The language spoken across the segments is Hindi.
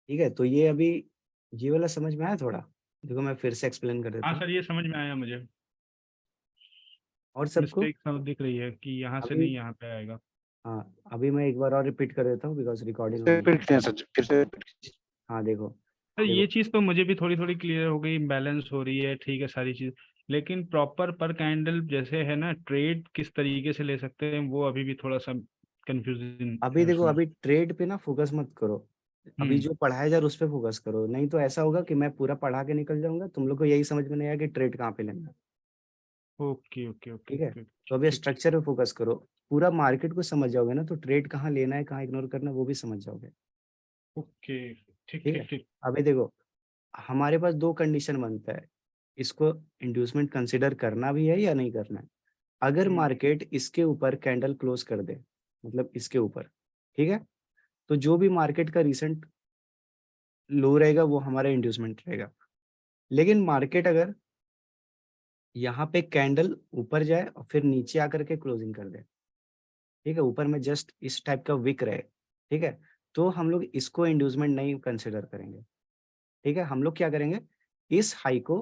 ठीक है, तो ये अभी ये वाला समझ में आया थोड़ा? देखो मैं फिर से एक्सप्लेन कर हाँ देता हूँ। सर, ये समझ में आया मुझे। और सबको मिस्टेक सब दिख रही है कि यहाँ से अभी, नहीं यहाँ पे आएगा। हाँ अभी मैं एक बार और रिपीट कर देता हूँ बिकॉज रिकॉर्डिंग फिर होनी रिपीट है। कीजिए सर, फिर से repeat कीजिए। हाँ देखो, सर देखो ये चीज़ तो मुझे भी थोड़ी थोड़ी क्लियर हो गई, बैलेंस हो रही है, ठीक है सारी चीज़। लेकिन प्रॉपर पर कैंडल जैसे है ना, ट्रेड किस तरीके से ले सकते हैं वो अभी भी थोड़ा सा कंफ्यूजन अभी है देखो, उसमें। अभी ट्रेड पे ना फोकस मत करो। अभी हम्म। जो पढ़ाया जा रहा है उस पे फोकस करो, नहीं तो ऐसा होगा कि मैं पूरा पढ़ा के निकल जाऊंगा, तुम लोग को यही समझ में नहीं आया कि ट्रेड कहाँ पे लेना है। ओके ओके ओके ठीक है, ओके। तो अभी ठीक। स्ट्रक्चर पे फोकस करो। पूरा मार्केट को समझ जाओगे ना तो ट्रेड कहाँ लेना है कहाँ इग्नोर करना है वो भी समझ जाओगे। ओके। ठीक ठीक है, ठीक ठीक। अभी देखो हमारे पास दो कंडीशन बनता है, इसको इंड्यूसमेंट कंसिडर करना भी है या नहीं करना है। अगर हम्म। मार्केट इसके ऊपर कैंडल क्लोज कर दे, मतलब इसके ऊपर, ठीक है, तो जो भी मार्केट का रिसेंट लो रहेगा वो हमारा इंड्यूसमेंट रहेगा। लेकिन मार्केट अगर यहाँ पे कैंडल ऊपर जाए और फिर नीचे आकर के क्लोजिंग कर दे, ठीक है, ऊपर में जस्ट इस टाइप का विक रहे, ठीक है, तो हम लोग इसको इंड्यूसमेंट नहीं कंसिडर करेंगे। ठीक है, हम लोग क्या करेंगे, इस हाई को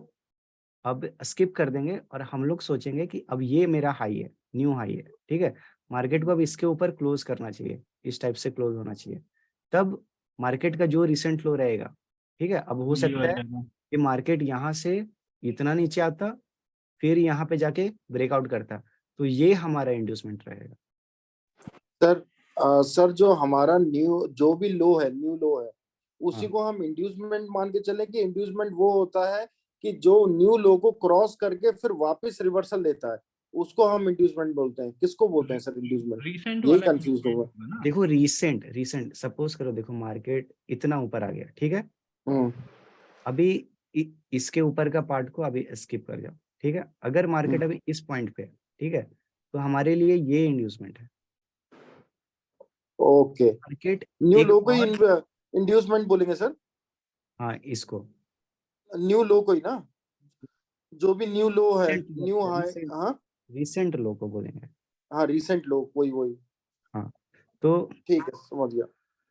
अब स्किप कर देंगे और हम लोग सोचेंगे कि अब ये मेरा हाई है, न्यू हाई है। ठीक है, मार्केट को अब इसके ऊपर क्लोज करना चाहिए, इस टाइप से क्लोज होना चाहिए। तब मार्केट का जो रिसेंट लो रहेगा, ठीक है, अब हो ये सकता है वाला। कि मार्केट यहाँ से इतना नीचे आता, फिर यहाँ पे जाके ब्रेकआउट करता, तो ये हमारा इंड्यूसमेंट रहेगा। सर सर जो हमारा न्यू जो भी लो है, न्यू लो है, उसी हाँ, को हम इंड्यूसमेंट मान के चले कि इंड्यूसमेंट वो होता है कि जो न्यू लो को क्रॉस करके फिर वापस रिवर्सल लेता है, उसको हम इंड्यूसमेंट बोलते हैं। किसको बोलते हैं सर इंड्यूसमेंट? रीसेंट यही वाला कंफ्यूज इंडिकेट होगा। होगा ना। देखो रिसेंट रिसेंट सपोज करो, देखो मार्केट इतना ऊपर आ गया, ठीक है, हम्म। अभी इसके ऊपर का पार्ट को अभी स्किप कर जाओ। ठीक है, अगर मार्केट अभी इस पॉइंट पे है, ठीक है, तो हमारे लिए ये इंड्यूसमेंट है। ओके, मार्केट न्यू एक लो को ही और, इंड्यूसमेंट बोलेंगे सर? हाँ इसको न्यू लो को ही ना, जो भी न्यू लो है, रिसेंट लो, न्यू हाई। रिसेंट, हाँ रिसेंट लो को बोलेंगे। हाँ, रिसेंट लो, वही वही। हाँ, तो ठीक है, समझ गया।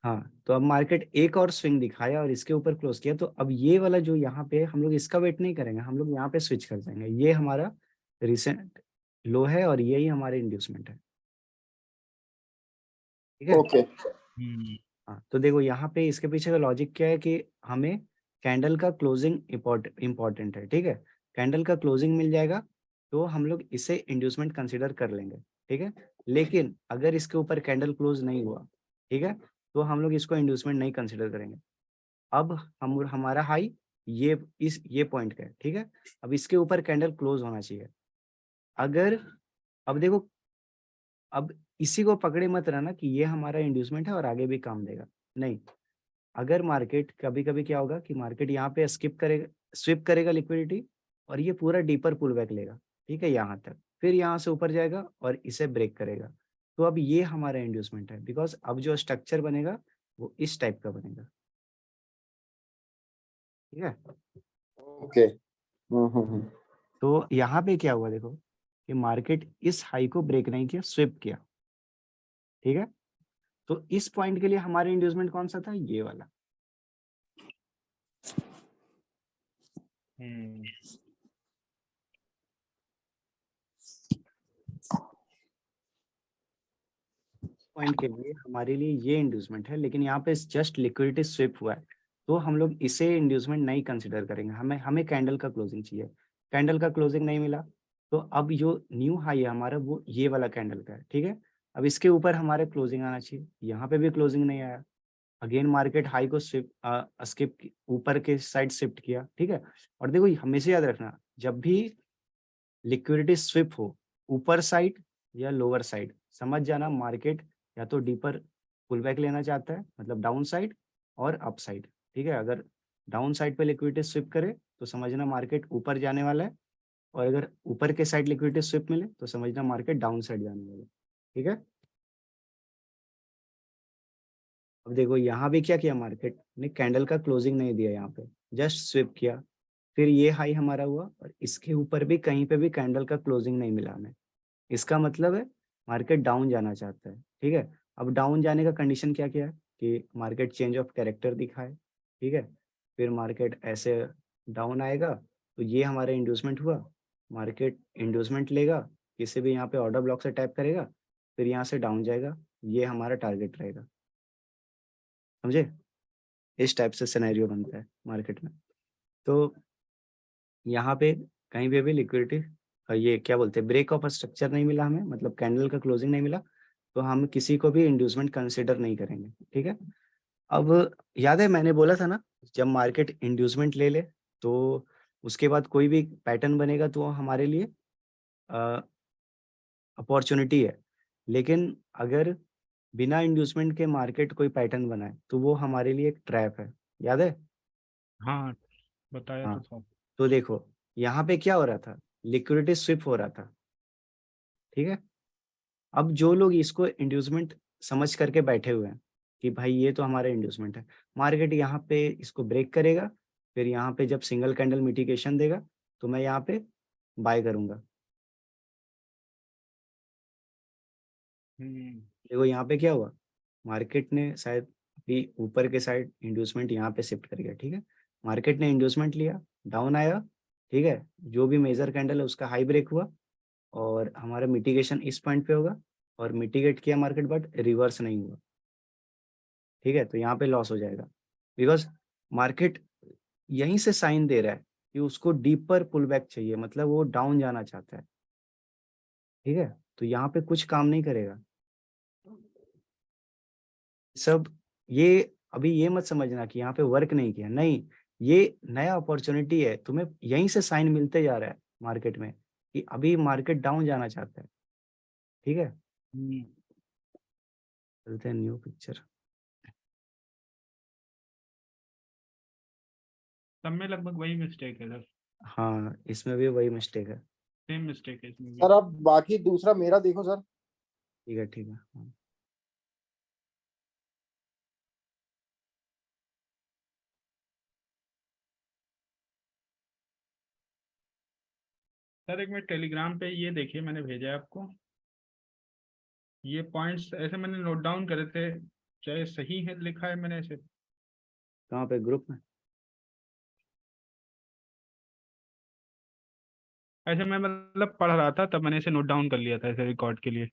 हाँ, तो अब मार्केट एक और स्विंग दिखाया और इसके ऊपर क्लोज किया, तो अब ये वाला जो यहाँ पे हम लोग इसका वेट नहीं करेंगे, हम लोग यहाँ पे स्विच कर जाएंगे, ये हमारा रिसेंट लो है और यही हमारे इंड्यूसमेंट है। ठीक है, ओके। हम्म। हाँ, तो देखो यहाँ पे इसके पीछे का लॉजिक क्या है कि हमें कैंडल का क्लोजिंग इम्पोर्टेंट है। ठीक है, कैंडल का क्लोजिंग मिल जाएगा तो हम लोग इसे इंड्यूसमेंट कंसीडर कर लेंगे। ठीक है, लेकिन अगर इसके ऊपर कैंडल क्लोज नहीं हुआ, ठीक है, तो हम लोग इसको इंड्यूसमेंट नहीं कंसीडर करेंगे। अब हम हमारा हाई ये पॉइंट का है, ठीक है, अब इसके ऊपर कैंडल क्लोज होना चाहिए। अगर, अब देखो, अब इसी को पकड़े मत रहना कि ये हमारा इंड्यूसमेंट है और आगे भी काम देगा, नहीं। अगर मार्केट कभी कभी क्या होगा कि मार्केट यहाँ पे स्किप करेगा, स्विप करेगा लिक्विडिटी, और ये पूरा डीपर पुल बैक लेगा, ठीक है, यहाँ तक, फिर यहाँ से ऊपर जाएगा और इसे ब्रेक करेगा, तो अब ये हमारा इंड्यूसमेंट है, बिकॉज अब जो स्ट्रक्चर बनेगा वो इस टाइप का बनेगा। ठीक है, ओके। हम्म। तो यहाँ पे क्या हुआ देखो कि मार्केट इस हाई को ब्रेक नहीं किया, स्विप किया। ठीक है, तो इस पॉइंट के लिए हमारे इंड्यूसमेंट कौन सा था, ये वाला। हम्म। पॉइंट के लिए हमारे लिए ये इंड्यूसमेंट है, लेकिन यहाँ पे जस्ट लिक्विडिटी स्विप हुआ है, तो हम लोग इसे इंड्यूसमेंट नहीं कंसिडर करेंगे। हमें हमें कैंडल का क्लोजिंग चाहिए, कैंडल का क्लोजिंग नहीं मिला, तो अब जो न्यू हाई है हमारा वो ये वाला कैंडल का है। ठीक है, अब इसके ऊपर हमारे क्लोजिंग आना चाहिए, यहाँ पे भी क्लोजिंग नहीं आया, अगेन मार्केट हाई को स्किप ऊपर के साइड शिफ्ट किया। ठीक है, और देखो हमेशा याद रखना, जब भी लिक्विडिटी स्विप हो, ऊपर साइड या लोअर साइड, समझ जाना मार्केट या तो डीपर पुल बैक लेना चाहता है, मतलब डाउन साइड और अप साइड। ठीक है, अगर डाउन साइड पे लिक्विडिटी स्विप करे तो समझना मार्केट ऊपर जाने वाला है, और अगर ऊपर के साइड लिक्विडिटी स्विप मिले तो समझना मार्केट डाउन साइड जाने वाला है। ठीक है, अब देखो यहाँ भी क्या किया, मार्केट ने कैंडल का क्लोजिंग नहीं दिया, यहाँ पे जस्ट स्विप किया, फिर ये हाई हमारा हुआ और इसके ऊपर भी कहीं पे भी कैंडल का क्लोजिंग नहीं मिला हमें। इसका मतलब है मार्केट डाउन जाना चाहता है। ठीक है, अब डाउन जाने का कंडीशन क्या क्या है कि मार्केट चेंज ऑफ कैरेक्टर दिखाए, ठीक है, फिर मार्केट ऐसे डाउन आएगा तो ये हमारा इंड्यूसमेंट हुआ, मार्केट इंड्यूसमेंट लेगा, किसी भी यहाँ पे ऑर्डर ब्लॉक से टैप करेगा, फिर यहाँ से डाउन जाएगा, ये हमारा टारगेट रहेगा, समझे? इस टाइप से सिनेरियो बनता है मार्केट में। तो यहाँ पे कहीं पे भी लिक्विडिटी ये क्या बोलते हैं ब्रेक ऑफ स्ट्रक्चर नहीं मिला हमें, मतलब कैंडल का क्लोजिंग नहीं मिला, तो हम किसी को भी इंड्यूसमेंट कंसिडर नहीं करेंगे, ठीक है। अब याद है मैंने बोला था ना, जब मार्केट इंड्यूसमेंट ले ले तो उसके बाद कोई भी पैटर्न बनेगा तो वो हमारे लिए अपॉर्चुनिटी है, लेकिन अगर बिना इंड्यूसमेंट के मार्केट कोई पैटर्न बनाए तो वो हमारे लिए एक ट्रैप है, याद है? हाँ, बताया हाँ, तो था। तो देखो यहाँ पे क्या हो रहा था, लिक्विडिटी स्विप हो रहा था, ठीक है। अब जो लोग इसको इंड्यूसमेंट समझ करके बैठे हुए हैं कि भाई ये तो हमारा इंड्यूसमेंट है, मार्केट यहाँ पे इसको ब्रेक करेगा, फिर यहाँ पे जब सिंगल कैंडल मिटिगेशन देगा तो मैं यहाँ पे बाय करूंगा। देखो यहाँ पे क्या हुआ, मार्केट ने शायद अभी ऊपर के साइड इंड्यूसमेंट यहाँ पे शिफ्ट कर गया, ठीक है। मार्केट ने इंड्यूसमेंट लिया, डाउन आया, ठीक है, जो भी मेजर कैंडल है उसका हाई ब्रेक हुआ और हमारा मिटिगेशन इस पॉइंट पे होगा और मिटिगेट किया मार्केट बट रिवर्स नहीं हुआ, ठीक है। तो यहाँ पे लॉस हो जाएगा बिकॉज मार्केट यहीं से साइन दे रहा है कि उसको डीपर पुल बैक चाहिए, मतलब वो डाउन जाना चाहता है, ठीक है। तो यहाँ पे कुछ काम नहीं करेगा सब। ये अभी ये मत समझना कि यहाँ पे वर्क नहीं किया, नहीं, ये नया अपॉर्चुनिटी है, तुम्हें यहीं से साइन मिलते जा रहा है मार्केट में कि अभी मार्केट डाउन जाना चाहता है, ठीक है। चलते हैं न्यू पिक्चर। सब में लगभग वही मिस्टेक है सर, हाँ, इसमें भी वही मिस्टेक है, सेम मिस्टेक है इसमें भी। सर अब बाकी दूसरा मेरा देखो सर। ठीक है, ठीक है, हाँ। सर एक मिनट, टेलीग्राम पे ये देखिए मैंने भेजा है आपको, ये पॉइंट्स ऐसे मैंने नोट डाउन करे थे, चाहे सही है लिखा है मैंने ऐसे। कहाँ पे, ग्रुप में? ऐसे मैं मतलब पढ़ रहा था तब मैंने इसे नोट डाउन कर लिया था ऐसे रिकॉर्ड के लिए।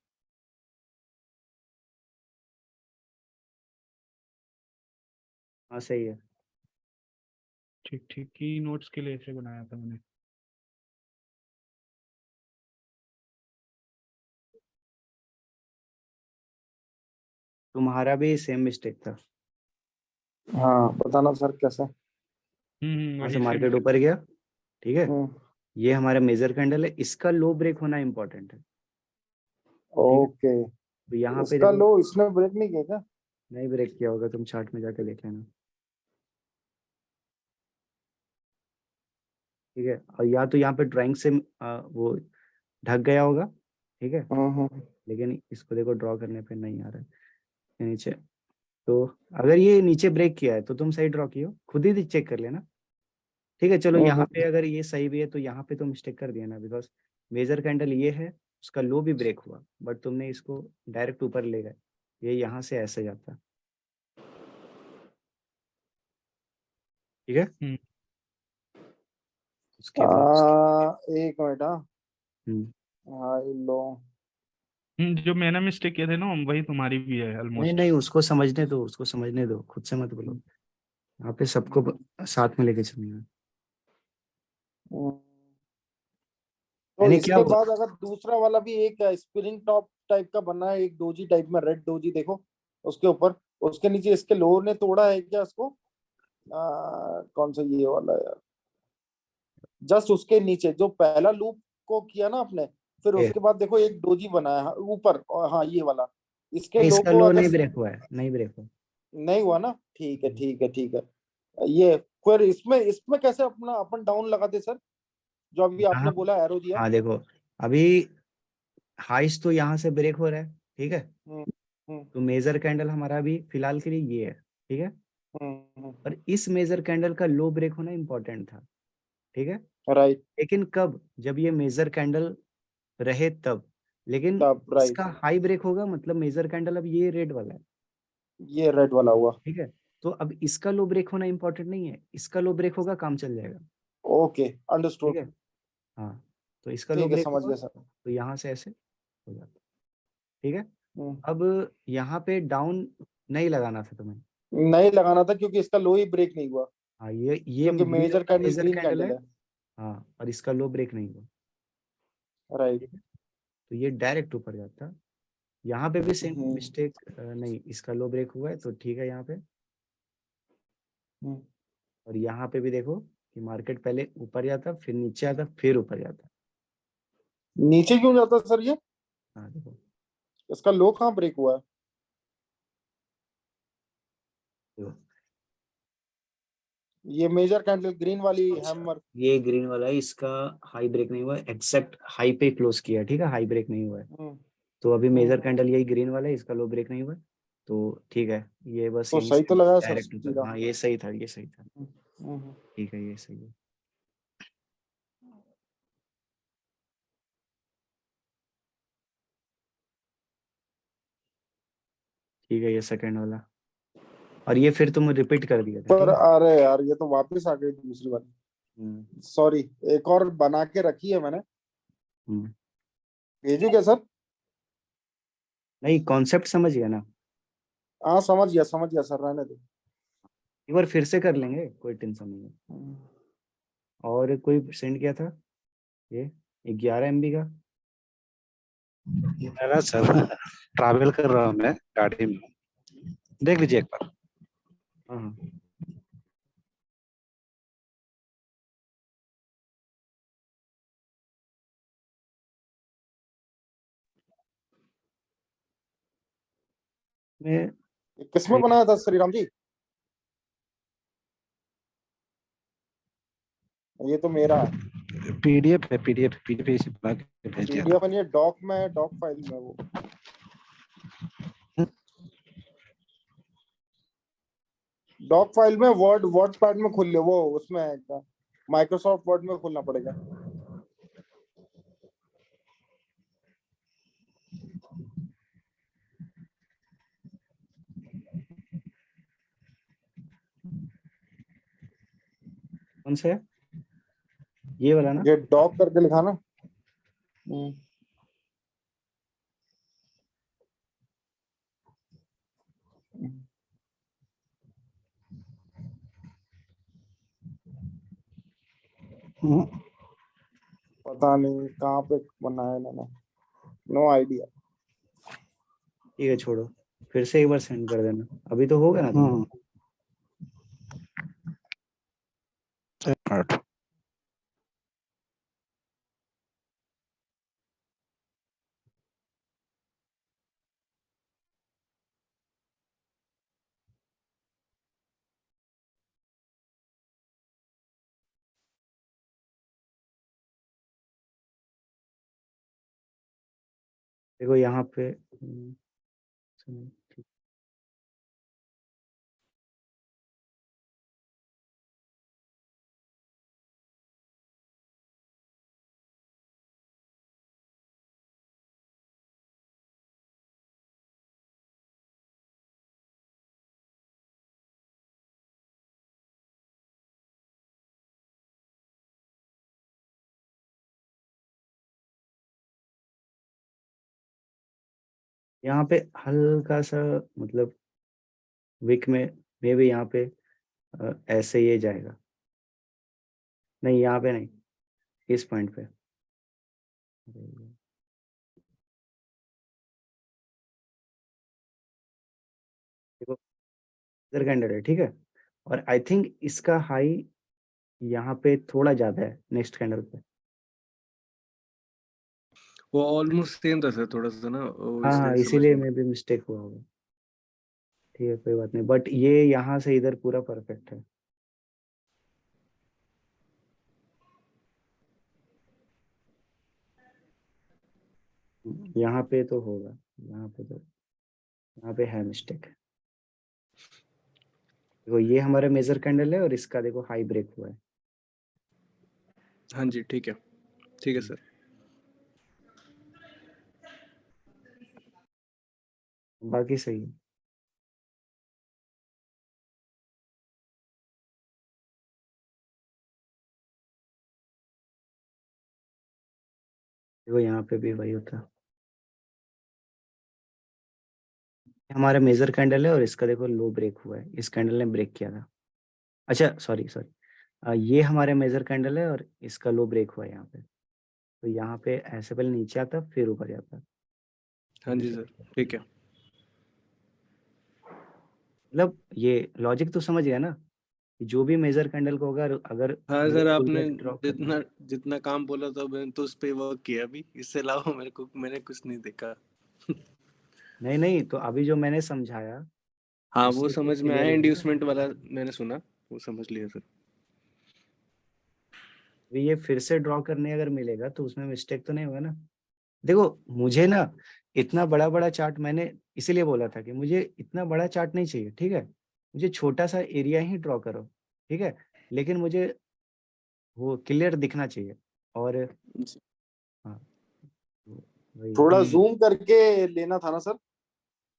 हाँ सही है। ठीक ठीक, की नोट्स के लिए ऐसे बनाया था मैंने। तुम्हारा भी सेम मिस्टेक था। हाँ बताना सर कैसे। वहां से वही सेम। मार्केट ऊपर गया, ठीक है, हम्म, ये हमारा मेजर कैंडल है, इसका लो ब्रेक होना इंपॉर्टेंट है, ठीक है। ओके। तो यहाँ पे इसका देखो, लो इसने ब्रेक नहीं किया क्या? नहीं ब्रेक किया होगा, तुम चार्ट में जाके देख लेना, ठीक है। और या तो यहाँ पे ड्राइंग से वो ढक गया होगा, ठीक है, हम्म। लेकिन इसको देखो ड्रॉ करने पे नहीं आ रहा है नीचे। तो अगर ये नीचे ब्रेक किया है तो तुम सही ड्रॉ किए हो, खुद ही चेक कर लेना, ठीक है। चलो यहाँ पे अगर ये सही भी है तो यहाँ पे तो मिस्टेक कर दिया ना, बिकॉज मेजर कैंडल ये है, उसका लो भी ब्रेक हुआ बट तुमने इसको डायरेक्ट ऊपर ले गए, ये यहाँ से ऐसे जाता, ठीक है। हम्म उसके बाद एक मिनट। हाँ हम्म, हाई लो। जो मैंने मिस्टेक किए थे ना वही तुम्हारी भी है नहीं ऑलमोस्ट। नहीं, उसको समझने दो, उसको समझने दो, खुद से मत बोलो, यहाँ पे सबको साथ में लेके चलना है। तो मैंने क्या इसके बाद अगर दूसरा वाला भी एक स्प्रिंग टॉप टाइप का बना है, एक डोजी टाइप में, रेड डोजी देखो उसके ऊपर, उसके नीचे इसके लोअर ने तोड़ा है क्या उसको? कौन सा ये वाला है? जस्ट उसके नीचे जो पहला लूप को किया ना आपने, फिर ए, उसके बाद देखो एक डोजी बनाया है ऊपर, और हाँ ये वाला, इसके नहीं, लो इसका को लो अगर नहीं ब्रेक हुआ है, नहीं ब्रेक हुआ। नहीं हुआ ना, ठीक है ठीक है ठीक है। ये फिर इसमें इसमें कैसे अपना अप एंड डाउन लगाते सर, जो अभी आपने यहाँ, बोला एरो दिया? हाँ देखो, अभी हाइस तो यहाँ से ब्रेक हो रहा है, ठीक है। हम्म हम्म तो मेजर कैंडल हमारा अभी फिलहाल के लिए ये है, ठीक है। और इस मेजर कैंडल का लो ब्रेक होना इंपॉर्टेंट था, ठीक है। राइट। लेकिन कब, जब ये मेजर कैंडल रहे तब, लेकिन तब राइट। इसका हाई ब्रेक होगा, मतलब मेजर कैंडल अब ये रेड वाला है, ये रेड वाला हुआ। ठीक है। तो अब इसका लो ब्रेक होना इंपॉर्टेंट नहीं है, इसका लो ब्रेक होगा, काम चल जाएगा। ओके, ठीक अंडरस्टूड। है, हाँ, तो इसका लो ठीक है, ब्रेक समझ होगा गया सर। तो यहाँ से ऐसे हो जाता। ठीक है, हम्म, अब यहाँ पे डाउन नहीं लगाना था तुम्हें। नहीं लगाना था क्योंकि इसका लो ही ब्रेक नहीं हुआ, हाँ, ये क्योंकि ये मेजर वाला कैंडल मेजर ग्रीन कैंडल है। कैंडल है। हाँ, और इसका लो ब्रेक नहीं हुआ। राइट। ठीक है, तो ये डायरेक्ट ऊपर जाता। यहाँ पे भी सेम हम्म, मिस्टेक, नहीं, इसका लो ब्रेक हुआ है तो ठीक है यहाँ पे। हम्म। और यहाँ पे भी देखो कि मार्केट पहले ऊपर जाता, फिर नीचे आता, फिर ऊपर जाता। नीचे क्यों जाता सर ये? हाँ देखो, इसका लो कहाँ ब्रेक हुआ है? देखो। ये मेजर कैंडल ग्रीन वाली अच्छा, हैमर। ये ग्रीन वाला है, इसका हाई ब्रेक नहीं हुआ है, एक्सेप्ट हाई पे क्लोज किया, ठीक है, हाई ब्रेक नहीं हुआ है। हम्म, तो अभी हम्म। मेजर कैंडल यही ग्रीन वाला है, इसका लो ब्रेक नहीं हुआ है, तो ठीक है, ये बस तो यहीं सही से तो लगाया सर डायरेक्ट ऊपर। सीधा। हाँ, ये सही था, ये सही था। हम्म, हम्म। ठीक है, ये सही है। ठीक है, ये सेकंड वाला, और ये फिर तुम रिपीट कर दिया था, पर ठीक है। अरे यार, ये तो वापस आ गई दूसरी बार। हम्म, सॉरी, एक और बना के रखी है मैंने, हम्म। भेजू क्या सर? नहीं, कॉन्सेप्ट समझ गया ना। हाँ, समझ गया सर, रहने दो। एक बार फिर से कर लेंगे, कोई टेंशन नहीं है। हम्म। और कोई सेंड किया था ये 11 MB का। मेरा सर ट्रैवल कर रहा हूँ मैं गाड़ी में, देख लीजिए एक बार। हाँ हाँ, मैं ये किसमें बनाया था श्रीराम जी? ये तो मेरा है। पीडीएफ है, पीडीएफ इसी बना के भेज दिया पीडीएफ नहीं है, डॉक में है, डॉक फाइल में है वो। डॉक फाइल में वर्ड वर्ड पैड में खुल ले, वो उसमें माइक्रोसॉफ्ट वर्ड में खोलना पड़ेगा। कौन सा है, ये वाला ना। ये डॉक करके लिखा ना। पता नहीं कहाँ पे बनाया मैंने, नो आइडिया। ठीक है, छोड़ो, फिर से एक बार सेंड कर देना, अभी तो होगा ना तुमको। एक मिनट। देखो यहाँ पे यहाँ पे हल्का सा, मतलब विक में मे भी यहाँ पे ऐसे ये जाएगा, नहीं यहाँ पे नहीं, इस पॉइंट पे। देखो, इधर कैंडल है, ठीक है, और आई थिंक इसका हाई यहाँ पे थोड़ा ज्यादा है नेक्स्ट कैंडल पे। वो ऑलमोस्ट सेम था सर, थोड़ा सा ना वो हाँ हाँ, इसलिए समझ इसीलिए में। मे भी मिस्टेक हुआ होगा। ठीक है, कोई बात नहीं, बट ये यहाँ से इधर पूरा परफेक्ट है। यहाँ पे तो होगा, यहाँ पे तो, यहाँ पे है मिस्टेक। देखो, ये हमारा मेजर कैंडल है और इसका देखो हाई ब्रेक हुआ है। हाँ जी, ठीक है सर। बाकी सही है। देखो यहाँ पे भी वही होता है, हमारा मेजर कैंडल है और इसका देखो लो ब्रेक हुआ है, इस कैंडल ने ब्रेक किया था। अच्छा सॉरी सॉरी, ये हमारे मेजर कैंडल है और इसका लो ब्रेक हुआ है यहाँ पे, तो यहाँ पे ऐसे पहले नीचे आता फिर ऊपर जाता। हाँ जी सर, ठीक है। मतलब ये लॉजिक तो समझ गया ना, कि जो भी मेजर कैंडल को होगा अगर हाँ मुझे सर, पुल आपने बैक ड्रॉ करना है। जितना जितना काम बोला था मैंने तो उस पे वर्क किया अभी, इससे अलावा मैंने कुछ नहीं देखा। नहीं नहीं, तो अभी जो मैंने समझाया हाँ, वो उससे तो समझ में क्लियर आया, हो गया ना। इंड्यूसमेंट वाला मैंने सुना, वो समझ लिया सर। अभी ये फिर से ड्रॉ करने अगर मिलेगा तो उसमें मिस्टेक तो नहीं होगा ना। देखो मुझे ना इतना बड़ा बड़ा चार्ट, मैंने इसीलिए बोला था कि मुझे इतना बड़ा चार्ट नहीं चाहिए, ठीक है, मुझे छोटा सा एरिया ही ड्रॉ करो, ठीक है, लेकिन मुझे वो क्लियर दिखना चाहिए। और जी। हाँ, वो- वही थोड़ा हम्म। जूम करके लेना था ना सर।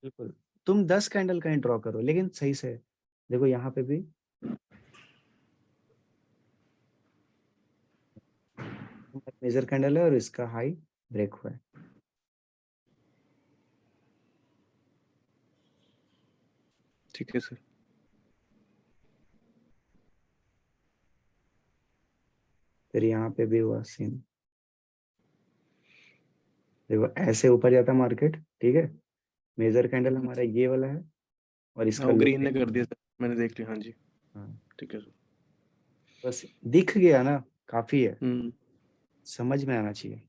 बिल्कुल, तुम 10 कैंडल कहीं ड्रॉ करो लेकिन सही से। देखो यहाँ पे भी मेजर कैंडल है और इसका हाई ब्रेक हुआ है। ठीक है सर। फिर यहाँ पे भी हुआ सेम। देखो ऐसे ऊपर जाता मार्केट, ठीक है, मेजर कैंडल हमारा ये वाला है और हाँ, इसका वो लो ग्रीन ने ब्रेक कर हुआ है। दिया सर, मैंने देख लिया, हाँ जी। हाँ, ठीक है सर। बस दिख गया ना, काफी है, हम्म। समझ में आना चाहिए।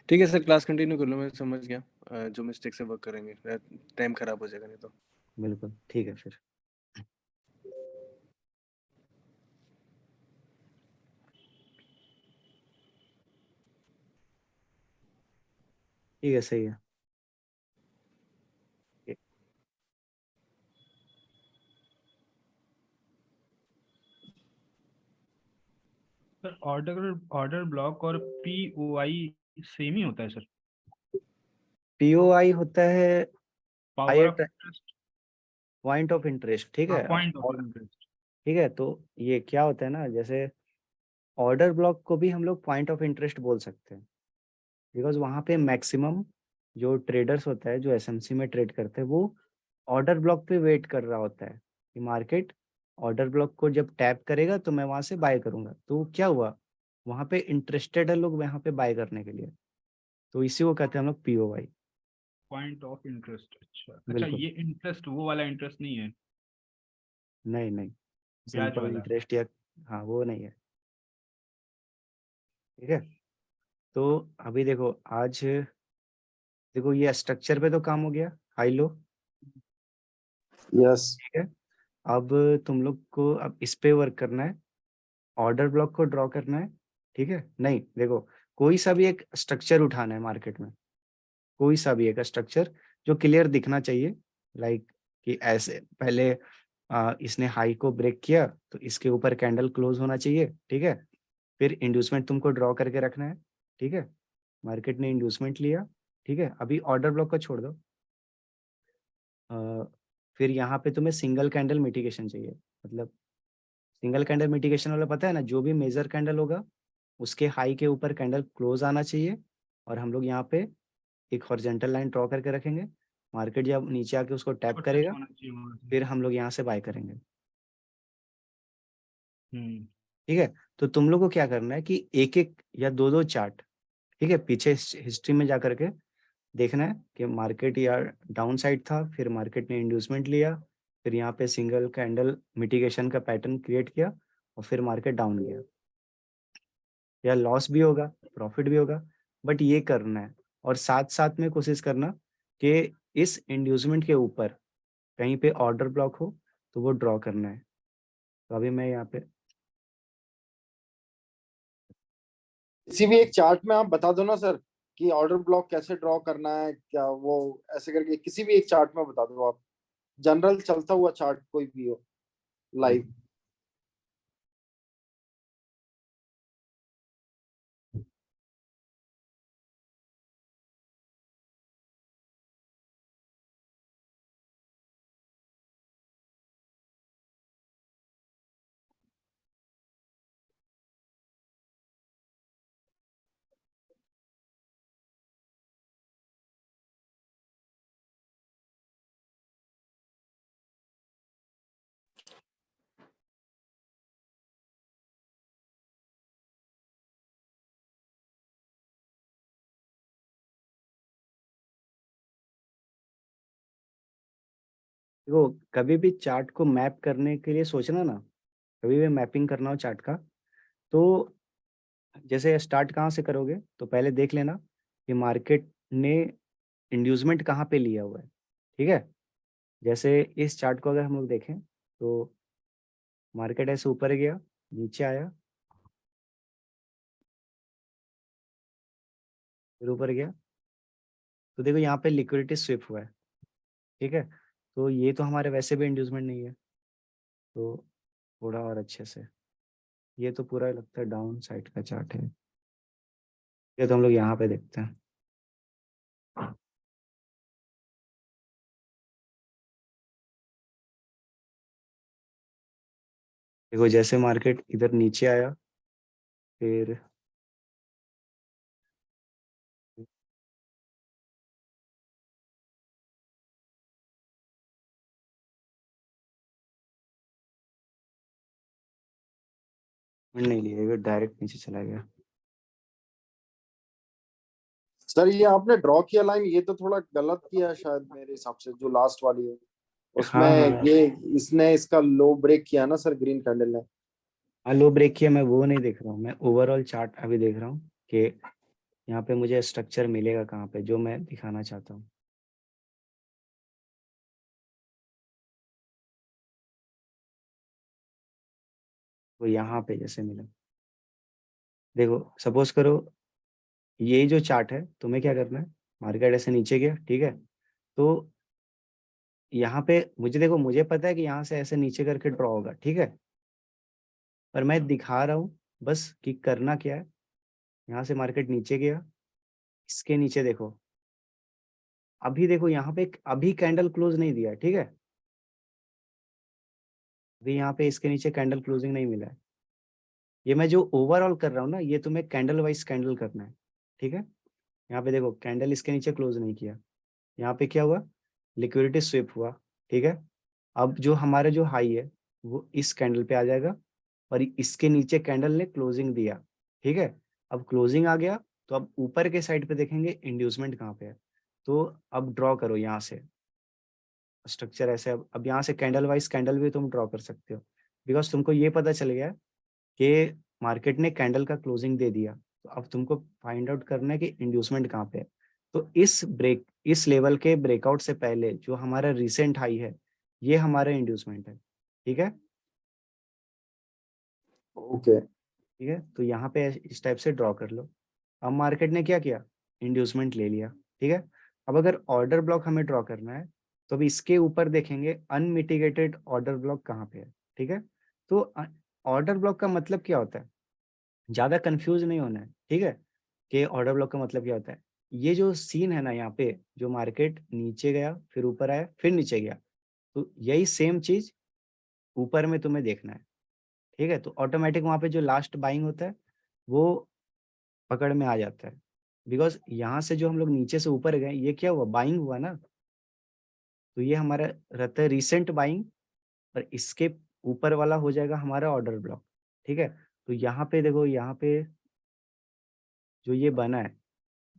ठीक है सर, क्लास कंटिन्यू कर लो, मैं समझ गया। जो मिस्टेक से वर्क करेंगे, टाइम खराब हो जाएगा नहीं तो। बिल्कुल ठीक है फिर। ठीक है सही है। सर ऑर्डर ऑर्डर ब्लॉक और पीओआई सेम ही होता है सर? पीओआई होता है power of higher interest. Point of interest, ठीक हाँ, है। पॉइंट ऑफ और इंटरेस्ट। ठीक है, तो ये क्या होता है ना, जैसे ऑर्डर ब्लॉक को भी हम लोग पॉइंट ऑफ इंटरेस्ट बोल सकते हैं, बिकॉज वहाँ पे मैक्सिमम जो ट्रेडर्स होता है, जो एसएमसी में ट्रेड करते हैं, वो ऑर्डर ब्लॉक पे वेट कर रहा होता है कि मार्केट ऑर्डर ब्लॉक को जब टैप करेगा तो मैं वहां से बाय करूंगा। तो क्या हुआ, वहां पे इंटरेस्टेड है लोग वहां पे बाय करने के लिए, तो इसी को कहते हैं हम लोग पीओवाई। पॉइंट ऑफ इंटरेस्ट, अच्छा अच्छा, बिल्कुल, ये इंटरेस्ट वो वाला इंटरेस्ट नहीं है, नहीं नहीं, ब्याज सिंपल वाला? इंटरेस्ट या, हाँ वो नहीं है, ठीक है। तो अभी देखो आज, देखो ये स्ट्रक्चर पे तो काम हो गया, हाई लो, यस। ठीक है। अब तुम लोग को अब इस पे वर्क करना है, ऑर्डर ब्लॉक को ड्रॉ करना है, ठीक है। नहीं देखो, कोई सा भी एक स्ट्रक्चर उठाना है मार्केट में, कोई सा भी एक स्ट्रक्चर जो क्लियर दिखना चाहिए, लाइक कि ऐसे पहले इसने हाई को ब्रेक किया तो इसके ऊपर कैंडल क्लोज होना चाहिए, ठीक है। फिर इंड्यूसमेंट तुमको ड्रॉ करके रखना है, ठीक है। मार्केट ने इंड्यूसमेंट लिया, ठीक है, अभी ऑर्डर ब्लॉक को छोड़ दो। अ, फिर यहाँ पे तुम्हें सिंगल कैंडल मिटिगेशन चाहिए, मतलब सिंगल कैंडल मिटिगेशन वाला पता है ना, जो भी मेजर कैंडल होगा उसके हाई के ऊपर कैंडल क्लोज आना चाहिए, और हम लोग यहाँ पे एक हॉरिजॉन्टल लाइन ड्रॉ करके रखेंगे। मार्केट जब नीचे आके उसको टैप और टच करेगा होना चाहिए वहां से। फिर हम लोग यहाँ से बाय करेंगे, हम्म। ठीक है। तो तुम लोग को क्या करना है कि एक एक या दो दो चार्ट, ठीक है, पीछे हिस्ट्री में जा करके देखना है कि मार्केट या डाउन साइड था, फिर मार्केट ने इंड्यूसमेंट लिया, फिर यहाँ पे सिंगल कैंडल मिटिगेशन का पैटर्न क्रिएट किया और फिर मार्केट डाउन गया, या लॉस भी होगा प्रॉफिट भी होगा, बट ये करना है। और साथ साथ में कोशिश करना कि इस इंड्यूसमेंट के ऊपर कहीं पे ऑर्डर ब्लॉक हो तो वो ड्रॉ करना है। तो अभी मैं यहाँ पे, किसी भी एक चार्ट में आप बता दो ना सर कि ऑर्डर ब्लॉक कैसे ड्रॉ करना है, क्या वो ऐसे करके किसी भी एक चार्ट में बता दो आप, जनरल चलता हुआ चार्ट कोई भी हो लाइव। देखो कभी भी चार्ट को मैप करने के लिए सोचना ना, कभी भी मैपिंग करना हो चार्ट का, तो जैसे स्टार्ट कहाँ से करोगे, तो पहले देख लेना कि मार्केट ने इंड्यूसमेंट कहाँ पे लिया हुआ है, ठीक है। जैसे इस चार्ट को अगर हम लोग देखें तो मार्केट ऐसे ऊपर गया, नीचे आया, फिर ऊपर गया, तो देखो यहाँ पे लिक्विडिटी स्विप हुआ है, ठीक है। तो ये तो हमारे वैसे भी इंड्यूसमेंट नहीं है, तो थोड़ा और अच्छे से, ये तो पूरा लगता है डाउन साइड का चार्ट है, ये तो हम लोग यहाँ पे देखते हैं। देखो जैसे मार्केट इधर नीचे आया, फिर नहीं लिया, ये डायरेक्ट नीचे चला गया। सर ये आपने ड्रॉ किया लाइन, ये तो थोड़ा गलत किया है शायद मेरे हिसाब से, जो लास्ट वाली है उसमें। हाँ हाँ ये इसने इसका लो ब्रेक किया ना सर, ग्रीन कैंडल ने। हाँ, लो ब्रेक किया, मैं वो नहीं देख रहा हूँ, मैं ओवरऑल चार्ट अभी देख रहा हूँ कि यहाँ पे मुझे स्ट्रक्चर मिलेगा कहाँ पे, जो मैं दिखाना चाहता हूँ। वो यहाँ पे जैसे मिला, देखो सपोज करो ये जो चार्ट है, तुम्हें क्या करना है, मार्केट ऐसे नीचे गया, ठीक है। तो यहाँ पे मुझे देखो, मुझे पता है कि यहाँ से ऐसे नीचे करके ड्रॉ होगा, ठीक है। पर मैं दिखा रहा हूँ बस कि करना क्या है। यहाँ से मार्केट नीचे गया, इसके नीचे देखो, अभी देखो यहाँ पे अभी कैंडल क्लोज नहीं दिया, ठीक है। अभी यहाँ पे इसके नीचे कैंडल क्लोजिंग नहीं मिला है। ये मैं जो ओवरऑल कर रहा हूँ ना, ये तुम्हें कैंडल वाइज कैंडल करना है, ठीक है। यहाँ पे देखो कैंडल इसके नीचे क्लोज नहीं किया, यहाँ पे क्या हुआ, लिक्विडिटी स्विप हुआ, ठीक है। अब जो हमारा जो हाई है वो इस कैंडल पे आ जाएगा, और इसके नीचे कैंडल ने क्लोजिंग दिया, ठीक है। अब क्लोजिंग आ गया, तो अब ऊपर के साइड पे देखेंगे इंड्यूसमेंट कहाँ पे है। तो अब ड्रॉ करो यहाँ से स्ट्रक्चर ऐसे, अब यहाँ से कैंडल वाइज कैंडल भी तुम ड्रॉ कर सकते हो, बिकॉज तुमको ये पता चल गया कि मार्केट ने कैंडल का क्लोजिंग दे दिया। तो अब तुमको फाइंड आउट करना है कि इंड्यूसमेंट कहाँ पे है। तो इस लेवल के ब्रेकआउट से पहले जो हमारा रिसेंट हाई है, ये हमारा इंड्यूसमेंट है, ठीक है। ओके। ठीक है, तो यहाँ पे इस टाइप से ड्रॉ कर लो। अब मार्केट ने क्या किया, इंड्यूसमेंट ले लिया, ठीक है। अब अगर ऑर्डर ब्लॉक हमें ड्रॉ करना है, तो अब इसके ऊपर देखेंगे अनमिटिगेटेड ऑर्डर ब्लॉक कहाँ पे है, ठीक है। तो ऑर्डर ब्लॉक का मतलब क्या होता है, ज्यादा कंफ्यूज नहीं होना है, ठीक है। कि ऑर्डर ब्लॉक का मतलब क्या होता है, ये जो सीन है ना, यहाँ पे जो मार्केट नीचे गया, फिर ऊपर आया, फिर नीचे गया, तो यही सेम चीज ऊपर में तुम्हें देखना है, ठीक है। तो ऑटोमेटिक वहां पे जो लास्ट बाइंग होता है वो पकड़ में आ जाता है, बिकॉज यहाँ से जो हम लोग नीचे से ऊपर गए, ये क्या हुआ, बाइंग हुआ ना। तो ये हमारा रहता है रिसेंट बाइंग, और इसके ऊपर वाला हो जाएगा हमारा ऑर्डर ब्लॉक, ठीक है। तो यहाँ पे देखो, यहाँ पे जो ये बना है,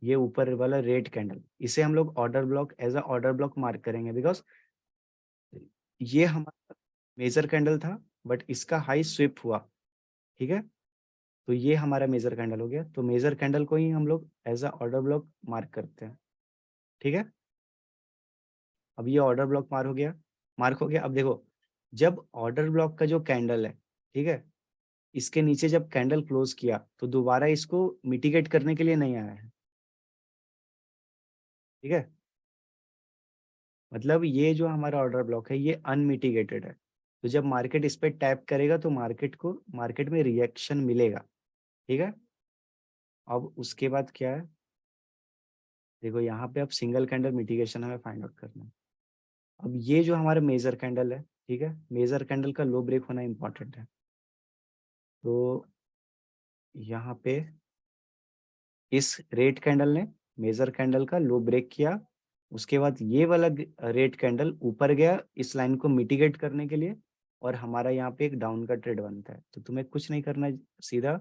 ये ऊपर वाला रेड कैंडल, इसे हम लोग order block as a order block mark करेंगे, बिकॉज ये हमारा मेजर कैंडल था, बट इसका हाई स्विप हुआ, ठीक है। तो ये हमारा मेजर कैंडल हो गया, तो मेजर कैंडल को ही हम लोग as a order block mark करते हैं, ठीक है। अब ये ऑर्डर ब्लॉक मार्क हो गया। अब देखो, जब ऑर्डर ब्लॉक का जो कैंडल है, ठीक है, इसके नीचे जब कैंडल क्लोज किया, तो दोबारा इसको मिटिगेट करने के लिए नहीं आया है, ठीक है। मतलब ये जो हमारा ऑर्डर ब्लॉक है, ये अनमिटिगेटेड है। तो जब मार्केट इस पे टैप करेगा, तो मार्केट में रिएक्शन मिलेगा, ठीक है। अब उसके बाद क्या है, देखो यहाँ पे अब सिंगल कैंडल मिटिगेशन हमें फाइंड आउट करना है। अब ये जो हमारा मेजर कैंडल है, ठीक है, मेजर कैंडल का लो ब्रेक होना इंपॉर्टेंट है। तो यहाँ पे इस रेड कैंडल ने मेजर कैंडल का लो ब्रेक किया, उसके बाद ये वाला रेड कैंडल ऊपर गया इस लाइन को मिटिगेट करने के लिए, और हमारा यहाँ पे एक डाउन का ट्रेड बनता है। तो तुम्हें कुछ नहीं करना है, सीधा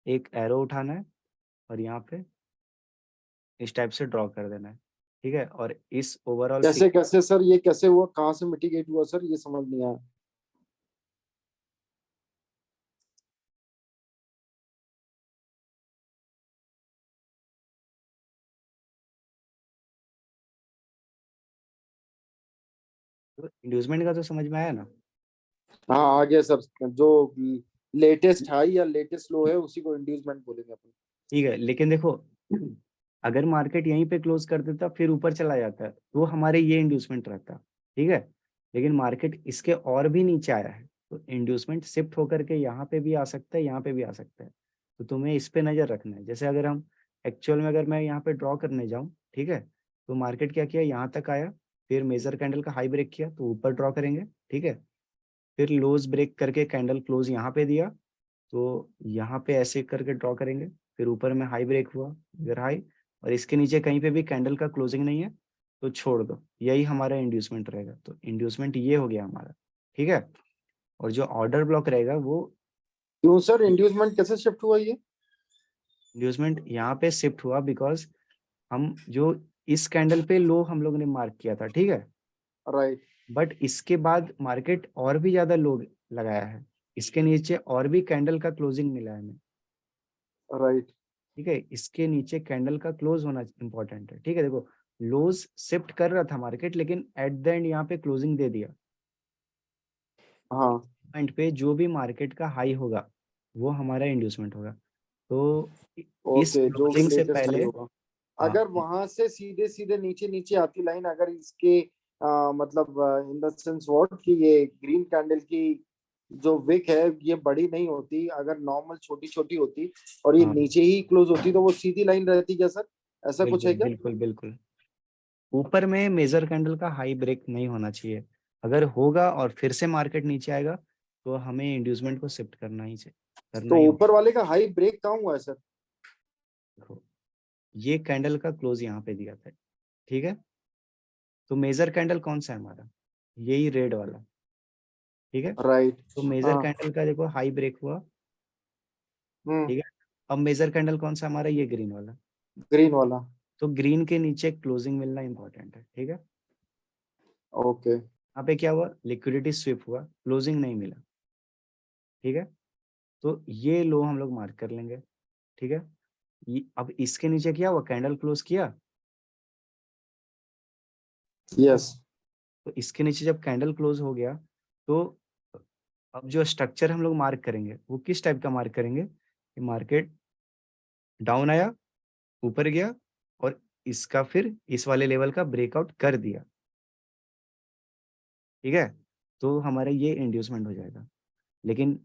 एक एरो उठाना है और यहाँ पे इस टाइप से ड्रॉ कर देना है। ठीक है, और इस ओवरऑल कैसे कैसे सर, ये कैसे हुआ, कहाँ से मिटिगेट हुआ सर, ये समझ नहीं आया। इंड्यूसमेंट का तो समझ में आया ना। हाँ आ गया सर, जो लेटेस्ट हाई या लेटेस्ट लो है उसी को इंड्यूसमेंट बोलेंगे अपन। ठीक है, लेकिन देखो अगर मार्केट यहीं पे क्लोज कर देता फिर ऊपर चला जाता है तो हमारे ये इंड्यूसमेंट रहता, ठीक है। लेकिन मार्केट इसके और भी नीचे आया है तो इंड्यूसमेंट शिफ्ट होकर के यहाँ पे भी आ सकता है, यहाँ पे भी आ सकता है। तो तुम्हें इस पे नजर रखना है। जैसे अगर हम एक्चुअल में अगर मैं यहाँ पे ड्रॉ करने जाऊँ, ठीक है, तो मार्केट क्या किया, यहाँ तक आया, फिर मेजर कैंडल का हाई ब्रेक किया तो ऊपर ड्रॉ करेंगे, ठीक है। फिर लोज ब्रेक करके कैंडल क्लोज यहाँ पे दिया तो यहाँ पे ऐसे करके ड्रॉ करेंगे। फिर ऊपर में हाई ब्रेक हुआ, इधर हाई, और इसके नीचे कहीं पे भी कैंडल का क्लोजिंग नहीं है तो छोड़ दो, यही हमारा इंड्यूसमेंट रहेगा। तो इंड्यूसमेंट ये हो गया हमारा, ठीक है। और जो ऑर्डर ब्लॉक रहेगा वो क्यों सर, इंड्यूसमेंट कैसे शिफ्ट हुआ ये? इंड्यूसमेंट यहाँ पे शिफ्ट हुआ बिकॉज हम जो इस कैंडल पे लो हम लोग ने मार्क किया था, ठीक है, राइट। बट इसके बाद मार्केट और भी ज्यादा लो लगाया है, इसके नीचे और भी कैंडल का क्लोजिंग मिला है हमें, राइट। ठीक है। इसके नीचे कैंडल का क्लोज होना इंपॉर्टेंट है, ठीक है। देखो लोज शिफ्ट कर रहा था मार्केट लेकिन एट द एंड यहाँ पे क्लोजिंग दे दिया। हाँ पॉइंट पे जो भी मार्केट का हाई होगा वो हमारा इंड्यूसमेंट होगा। तो इस ओके, जो भी क्लोजिंग से लेटेस्ट हाई पहले, होगा। हाँ, अगर वहां से सीधे सीधे नीचे नीचे आती लाइन, अगर इसके मतलब इन द सेंस व्हाट कि ये ग्रीन कैंडल की जो विक है ये बड़ी नहीं होती, अगर नॉर्मल छोटी छोटी होती और ये हाँ, नीचे ही क्लोज होती तो वो सीधी लाइन रहती क्या सर? ऐसा कुछ है बिल्कुल क्या? बिल्कुल बिल्कुल। ऊपर में मेजर कैंडल का हाई ब्रेक नहीं होना चाहिए। अगर होगा और फिर से मार्केट नीचे आएगा तो हमें इंड्यूसमेंट को शिफ्ट करना तो ही होगा। ऊपर वाले का हाई ब्रेक कहाँ हुआ है सर? देखो ये कैंडल का क्लोज यहाँ पे दिया था, ठीक है। तो मेजर कैंडल कौन सा है हमारा, यही रेड वाला, ठीक है। राइट। तो मेजर हाँ। कैंडल का देखो हाई ब्रेक हुआ, हम्म। ठीक है। अब मेजर कैंडल कौन सा हमारा, ये ग्रीन वाला। ग्रीन वाला। तो ग्रीन के नीचे क्लोजिंग मिलना इंपॉर्टेंट है, ठीक है। ओके। यहाँ पे क्या हुआ, लिक्विडिटी स्विप हुआ, क्लोजिंग नहीं मिला, ठीक है। तो ये लो हम लोग मार्क कर लेंगे, ठीक है। अब इसके नीचे क्या हुआ, कैंडल क्लोज किया, यस। तो इसके नीचे जब कैंडल क्लोज हो गया तो अब जो स्ट्रक्चर हम लोग मार्क करेंगे वो किस टाइप का मार्क करेंगे कि मार्केट डाउन आया, ऊपर गया और इसका फिर इस वाले लेवल का ब्रेकआउट कर दिया, ठीक है। तो हमारा ये इंड्यूसमेंट हो जाएगा। लेकिन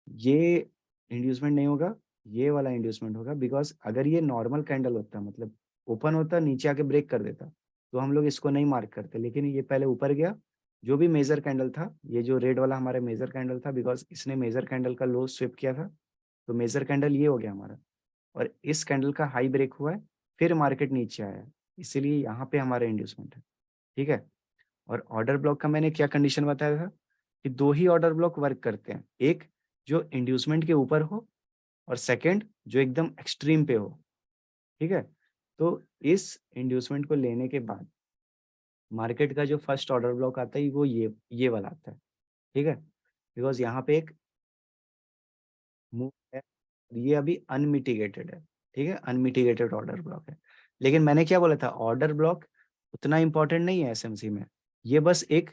ये इंड्यूसमेंट नहीं होगा, ये वाला इंड्यूसमेंट होगा। बिकॉज अगर ये नॉर्मल कैंडल होता, मतलब ओपन होता नीचे आके ब्रेक कर देता, तो हम लोग इसको नहीं मार्क करते। लेकिन ये पहले ऊपर गया, जो भी मेजर कैंडल था, ये जो रेड वाला हमारा मेजर कैंडल था, बिकॉज इसने मेजर कैंडल का लो स्विप किया था, तो मेजर कैंडल ये हो गया हमारा। और इस कैंडल का हाई ब्रेक हुआ है, फिर मार्केट नीचे आया है, इसीलिए यहाँ पे हमारा इंड्यूसमेंट है, ठीक है। और ऑर्डर ब्लॉक का मैंने क्या कंडीशन बताया था कि दो ही ऑर्डर ब्लॉक वर्क करते हैं, एक जो इंड्यूसमेंट के ऊपर हो और सेकंड जो एकदम एक्सट्रीम पे हो, ठीक है। तो इस इंड्यूसमेंट को लेने के बाद मार्केट का जो फर्स्ट ऑर्डर ब्लॉक आता है वो ये वाला आता है, ठीक है। बिकॉज यहाँ पे एक मूव है, ये अभी अनमिटिगेटेड है, ठीक है, अनमिटिगेटेड ऑर्डर ब्लॉक है। लेकिन मैंने क्या बोला था, ऑर्डर ब्लॉक उतना इंपॉर्टेंट नहीं है एसएमसी में। ये बस एक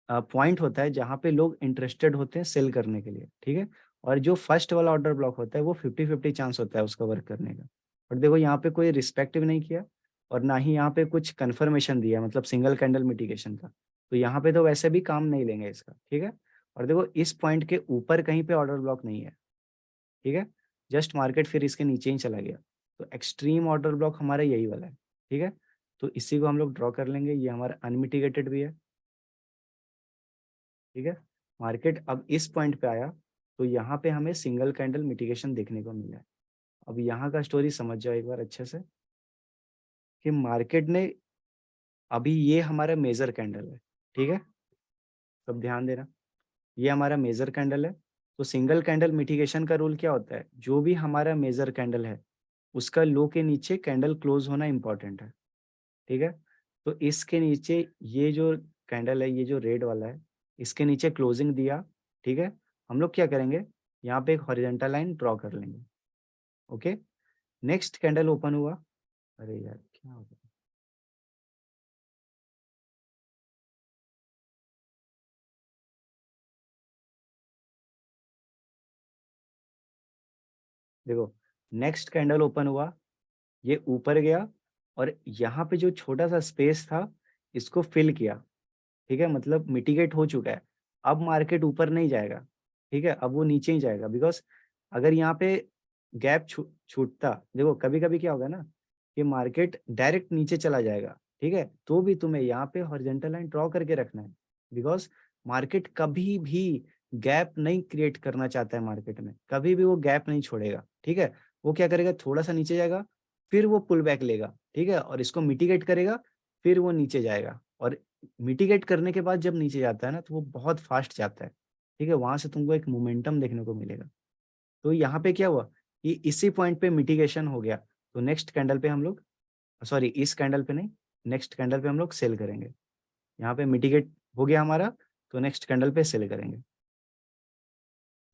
पॉइंट होता है जहाँ पे लोग इंटरेस्टेड होते हैं सेल करने के लिए, ठीक है। और जो फर्स्ट वाला ऑर्डर ब्लॉक होता है वो 50-50 चांस होता है उसका वर्क करने का। और देखो यहाँ पे कोई रिस्पेक्टिव नहीं किया और ना ही यहाँ पे कुछ कंफर्मेशन दिया, मतलब सिंगल कैंडल मिटिगेशन का। तो यहाँ पे तो वैसे भी काम नहीं लेंगे इसका, ठीक है। और देखो इस पॉइंट के ऊपर कहीं पे ऑर्डर ब्लॉक नहीं है, ठीक है। जस्ट मार्केट फिर इसके नीचे ही चला गया। तो एक्सट्रीम ऑर्डर ब्लॉक हमारा यही वाला है, ठीक है। तो इसी को हम लोग ड्रॉ कर लेंगे, ये हमारा अनमिटिगेटेड भी है, ठीक है। मार्केट अब इस पॉइंट पे आया तो यहाँ पे हमें सिंगल कैंडल मिटिगेशन देखने को मिला है। अब यहाँ का स्टोरी समझ जाओ एक बार अच्छे से कि मार्केट ने अभी, ये हमारा मेजर कैंडल है, ठीक है, सब ध्यान देना, ये हमारा मेजर कैंडल है। तो सिंगल कैंडल मिटिगेशन का रूल क्या होता है, जो भी हमारा मेजर कैंडल है उसका लो के नीचे कैंडल क्लोज होना इंपॉर्टेंट है, ठीक है। तो इसके नीचे ये जो कैंडल है, ये जो रेड वाला है, इसके नीचे क्लोजिंग दिया, ठीक है। हम लोग क्या करेंगे, यहाँ पे एक हॉरिजॉन्टल लाइन ड्रॉ कर लेंगे। ओके, नेक्स्ट कैंडल ओपन हुआ, अरे यार क्या हो गया, देखो नेक्स्ट कैंडल ओपन हुआ, ये ऊपर गया और यहाँ पे जो छोटा सा स्पेस था इसको फिल किया, ठीक है, मतलब मिटिगेट हो चुका है। अब मार्केट ऊपर नहीं जाएगा, ठीक है, अब वो नीचे ही जाएगा, बिकॉज अगर यहाँ पे गैप छूटता, देखो कभी कभी क्या होगा ना कि मार्केट डायरेक्ट नीचे चला जाएगा, ठीक है, तो भी तुम्हें यहाँ पे हॉरिजॉन्टल लाइन ड्रॉ करके रखना है, बिकॉज मार्केट कभी भी गैप नहीं क्रिएट करना चाहता है, मार्केट में कभी भी वो गैप नहीं छोड़ेगा, ठीक है। वो क्या करेगा, थोड़ा सा नीचे जाएगा, फिर वो पुल बैक लेगा, ठीक है, और इसको मिटिगेट करेगा, फिर वो नीचे जाएगा, और मिटिगेट करने के बाद जब नीचे जाता है ना तो वो बहुत फास्ट जाता है, ठीक है, वहां से तुमको एक मोमेंटम देखने को मिलेगा। तो यहाँ पे क्या हुआ कि इसी पॉइंट पे मिटिगेशन हो गया, तो नेक्स्ट कैंडल पे हम लोग, सॉरी इस कैंडल पे नहीं, नेक्स्ट कैंडल पे हम लोग सेल करेंगे। यहाँ पे मिटिगेट हो गया हमारा, तो नेक्स्ट कैंडल पे सेल करेंगे,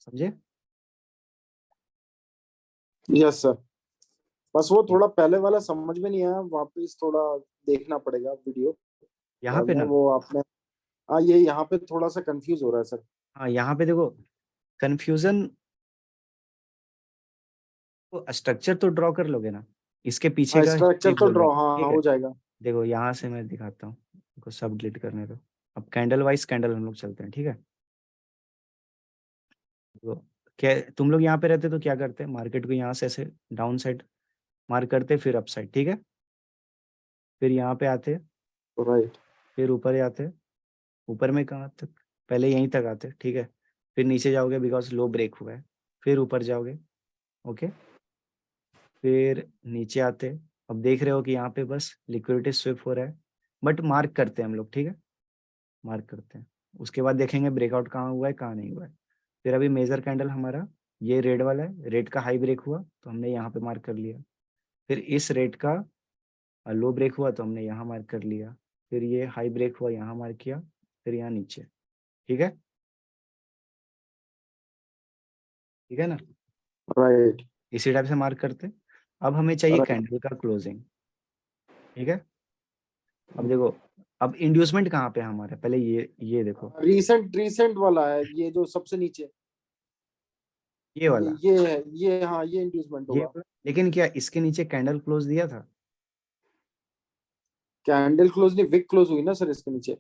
समझे। यस सर, बस वो थोड़ा पहले वाला समझ में नहीं आया, वापस थोड़ा देखना पड़ेगा वीडियो यहाँ बाद पे में, ना, वो आपने। हाँ, ये यहाँ पे थोड़ा सा कंफ्यूज हो रहा है सर। हाँ यहाँ पे देखो कंफ्यूजन, तो स्ट्रक्चर तो ड्रॉ कर लोगे ना, इसके पीछे हाँ, का स्ट्रक्चर हिस्ट्री तो बोल रहा ड्रॉ, हूँ, हाँ हाँ ठीक है। हो जाएगा। देखो यहाँ से मैं दिखाता हूँ, देखो सब डिलीट करने दो, अब कैंडल वाइज कैंडल हम लोग चलते हैं, ठीक है। तो क्या तुम लोग यहाँ पे रहते तो क्या करते, मार्केट को यहाँ से ऐसे डाउन साइड मार्क करते, फिर अप साइड, ठीक है, फिर यहाँ पे आते, राइट। फिर ऊपर जाते, ऊपर में कहाँ तक, पहले यहीं तक आते, ठीक है, फिर नीचे जाओगे बिकॉज लो ब्रेक हुआ है, फिर ऊपर जाओगे, ओके, फिर नीचे आते। अब देख रहे हो कि यहाँ पे बस लिक्विडिटी स्विप हो रहा है, बट मार्क करते हैं हम लोग, ठीक है, मार्क करते हैं, उसके बाद देखेंगे ब्रेकआउट कहाँ हुआ है कहाँ नहीं हुआ है। फिर अभी मेजर कैंडल हमारा ये रेड वाला है, रेड का हाई ब्रेक हुआ तो हमने यहाँ पे मार्क कर लिया, फिर इस रेड का लो ब्रेक हुआ तो हमने यहाँ मार्क कर लिया, फिर ये हाई ब्रेक हुआ यहाँ मार्क किया, फिर यहाँ नीचे, ठीक है, ठीक है ना, राइट। इसी टाइप से मार्क करते। अब हमें चाहिए राइट। कैंडल का क्लोजिंग, ठीक है। अब देखो, अब इंड्यूसमेंट कहाँ पे है हमारे, पहले ये देखो, रिसेंट रिसेंट वाला है ये जो सबसे नीचे, ये वाला, ये है, ये हाँ ये इंड्यूसमेंट ये होगा। वाला। लेकिन क्या इसके नीचे कैंडल क्लोज दिया था, कैंडल क्लोज नहीं, विक क्लोज हुई ना सर इसके नीचे।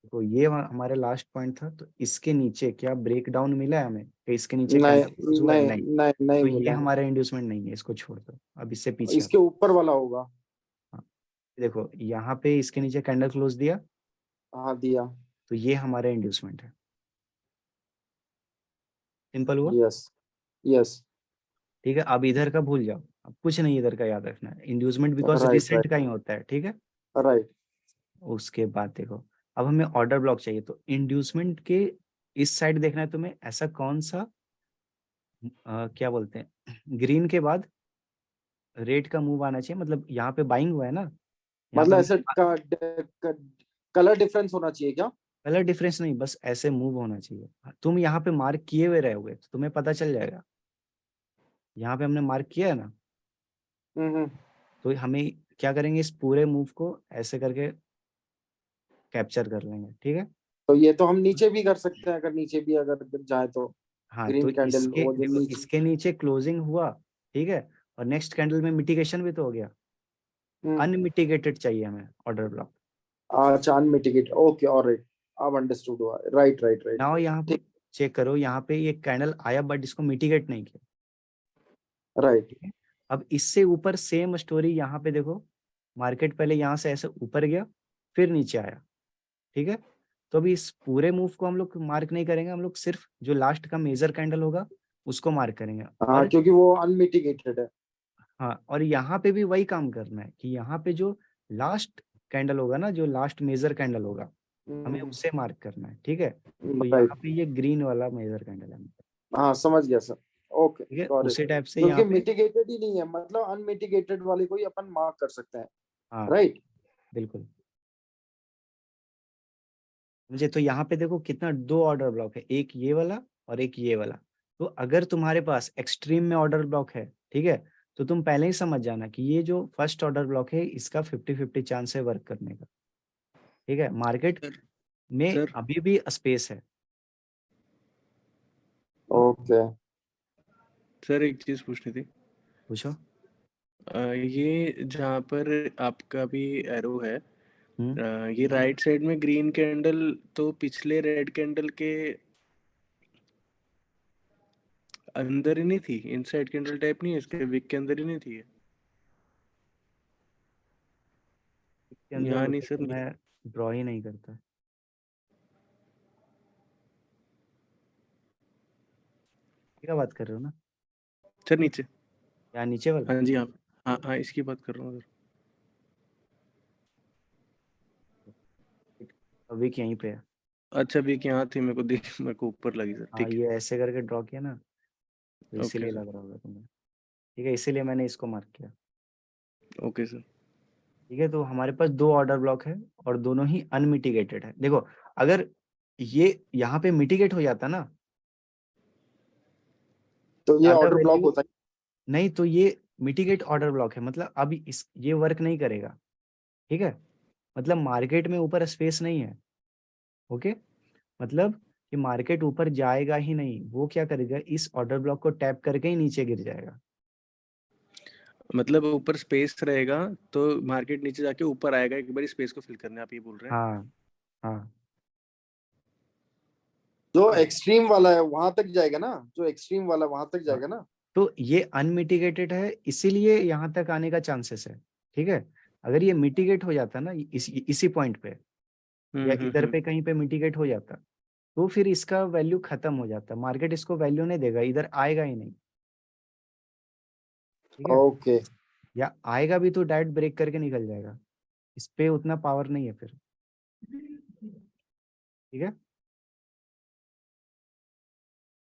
तो ये हमारे लास्ट पॉइंट था, तो इसके नीचे क्या ब्रेक डाउन मिला है हमें कि इसके नीचे नहीं कैंडल क्लोज हुआ है, नहीं नहीं, नहीं नहीं तो ये मिला है, हमारा इंड्यूसमेंट नहीं है, इसको छोड़ दो, अब इससे पीछे इसके हटो। ऊपर वाला होगा। हाँ, देखो यहाँ पे इसके नीचे कैंडल क्लोज दिया, हाँ दिया। तो ये हमारा इंड्यूसमेंट है, सिंपल हुआ, यस। यस। ठीक है। अब इधर का भूल जाओ, अब कुछ नहीं इधर का याद रखना है, inducement because right. Recent right. का ही होता है, ठीक है। राइट। उसके बाद देखो, अब हमें ऑर्डर ब्लॉक चाहिए, तो इंड्यूसमेंट के इस साइड देखना है तुम्हें, ऐसा कौन सा क्या बोलते हैं, ग्रीन के बाद रेड का मूव आना चाहिए, मतलब यहाँ पे बाइंग हुआ है ना, यहाँ पे मतलब ऐसे हमने कलर डिफरेंस होना चाहिए क्या? कलर डिफरेंस नहीं, बस ऐसे मूव होना चाहिए। तुम यहाँ पे मार्क किए हुए रहोगे तो तुम्हें पता चल जाएगा, यहाँ पे हमने मार्क किया है ना, हम्म। तो हमें क्या करेंगे, इस पूरे मूव को ऐसे करके कैप्चर कर लेंगे, ठीक है। तो ये तो हम नीचे भी कर सकते हैं, अगर नीचे भी अगर जाए तो। हाँ, तो ग्रीन कैंडल इसके वो जो देखो, नीचे। इसके नीचे क्लोजिंग हुआ, ठीक है, और नेक्स्ट कैंडल में मिटिगेशन भी तो हो गया, हम्म। अनमिटिगेटेड चाहिए हमें ऑर्डर ब्लॉक। अच्छा, अनमिटिगेट, ओके, ऑलराइट, अब अंडरस्टूड हुआ, राइट राइट राइट। नाउ यहाँ पे ठीक। चेक करो, यहाँ पे ये कैंडल आया बट इसको मिटिगेट नहीं किया, राइट। ठीक है। अब इससे ऊपर सेम स्टोरी यहाँ पे देखो, मार्केट पहले यहाँ से ऐसे ऊपर गया, फिर नीचे आया, ठीक है। तो अभी इस पूरे मूव को हम लोग मार्क नहीं करेंगे, हम लोग सिर्फ जो लास्ट का मेजर कैंडल होगा उसको मार्क करेंगे। हाँ, और क्योंकि वो अनमिटिगेटेड है। हाँ, और यहाँ पे भी वही काम करना है कि यहाँ पे जो लास्ट कैंडल होगा ना, जो लास्ट मेजर कैंडल होगा, हमें उसे मार्क करना है, ठीक है। तो राइट। यहाँ पे ये ग्रीन वाला मेजर कैंडल है, हाँ समझ गया सर। ओके, ठीक है, गॉट इट। उसी टाइप से यहाँ क्योंकि पे, मिटिगेटेड ही नहीं है, मतलब अनमिटिगेटेड वाले को ही अपन मार्क कर सकते हैं। हाँ राइट। बिल्कुल। मुझे तो यहाँ पे देखो कितना 2 ऑर्डर ब्लॉक है, एक ये वाला और एक ये वाला। तो अगर तुम्हारे पास एक्सट्रीम में ऑर्डर ब्लॉक है, ठीक है? तो तुम पहले ही समझ जाना कि ये जो फर्स्ट ऑर्डर ब्लॉक है इसका 50-50 चांस है वर्क करने का। ठीक है? मार्केट सर में सर अभी भी स्पेस है। ओके। सर एक चीज पूछनी थी। पूछो। ये जहाँ पर आपका भी एरो है, हुँ। ये राइट साइड में ग्रीन कैंडल तो पिछले रेड कैंडल के अंदर ही नहीं थी, इनसाइड कैंडल टाइप नहीं है, इसके विक के अंदर ही नहीं थी ये? इसके अंदर यहाँ वो नहीं तो सर, मैं ड्रॉ ही नहीं करता। क्या बात कर रहे हो ना? सर नीचे। यहाँ नीचे वाला? हाँ जी, हाँ हाँ हाँ, इसकी बात कर रहा हूँ सर। विक यहीं पे है। अच्छा विक यहाँ थी, मेरे को देख मेरे को ऊपर लगी सर, हाँ, ठीक है। ये ऐसे करके ड्रॉ किया ना, तो ओके इसीलिए सर, लग रहा होगा तुम्हें। ठीक है, इसीलिए मैंने इसको मार्क किया। Okay sir. ठीक है, तो हमारे पास 2 ऑर्डर ब्लॉक है और दोनों ही अनमिटिगेटेड है। देखो, अगर ये यहाँ पे मिटिगेट हो जाता ना, तो ये ज़्यादा ऑर्डर ब्लॉक वैल्यू होता है। नहीं, तो ये मिटिगेट ऑर्डर ब्लॉक है, मतलब अब इस ये वर्क नहीं करेगा। ठीक है? मतलब मार्केट में ऊपर स्पेस नहीं है। ओके? मतलब कि मार्केट ऊपर जाएगा ही नहीं, वो क्या करेगा, इस ऑर्डर ब्लॉक को टैप करके ही नीचे गिर जाएगा। मतलब ऊपर स्पेस रहेगा तो मार्केट नीचे जाके ऊपर आएगा, एक बार स्पेस को फिल करने, आप ये बोल रहे हैं? हाँ, हाँ। जो एक्सट्रीम वाला है वहां तक जाएगा ना, जो एक्सट्रीम वाला वहां तक हाँ, जाएगा ना। तो ये अनमिटिगेटेड है, इसीलिए यहाँ तक आने का चांसेस है। ठीक है? अगर ये मिटिगेट हो जाता ना इसी पॉइंट पे या इधर हम्म। पे कहीं पे मिटिगेट हो जाता, तो फिर इसका वैल्यू खत्म हो जाता, मार्केट इसको वैल्यू नहीं देगा, इधर आएगा ही नहीं। ठीक है? ओके। या आएगा भी तो डायरेक्ट ब्रेक करके निकल जाएगा, इस पे उतना पावर नहीं है फिर। ठीक है?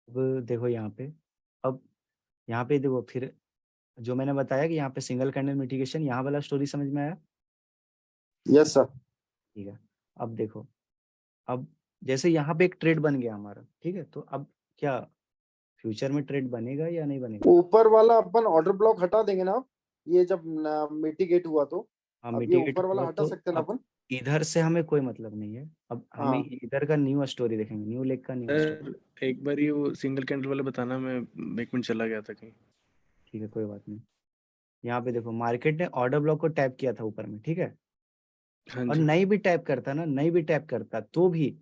अब देखो यहाँ पे, अब यहाँ पे देखो फिर, जो मैंने बताया कि यहाँ पे सिंगल कैंडल मिटिगेशन, यहाँ वाला स्टोरी समझ में आया? Yes sir. ठीक है। अब देखो, अब जैसे यहाँ पे एक ट्रेड बन गया हमारा, ठीक है? तो अब क्या फ्यूचर में ट्रेड बनेगा या नहीं बनेगा? ऊपर वाला अपन ऑर्डर ब्लॉक हटा देंगे ना, ये जब मिटिगेट हुआ तो हाँ, अब ये मिटिगेट ऊपर वाला हुआ हटा तो सकते हैं ना अब अपन। इधर से हमें कोई मतलब नहीं है, अब हमें हाँ। इधर का न्यू स्टोरी देखेंगे, न्यू लेग का न्यू स्टोरी। सर एक बार ये वो सिंगल कैंडल वाला बताना, मैं 1 मिनट चला गया था कहीं। ठीक है, कोई बात नहीं। यहाँ पे देखो, मार्केट ने ऑर्डर ब्लॉक को टैप किया था ऊपर में, ठीक है? हाँ और जी। नहीं भी टैप करता ना, नहीं भी टैप करता तो भी,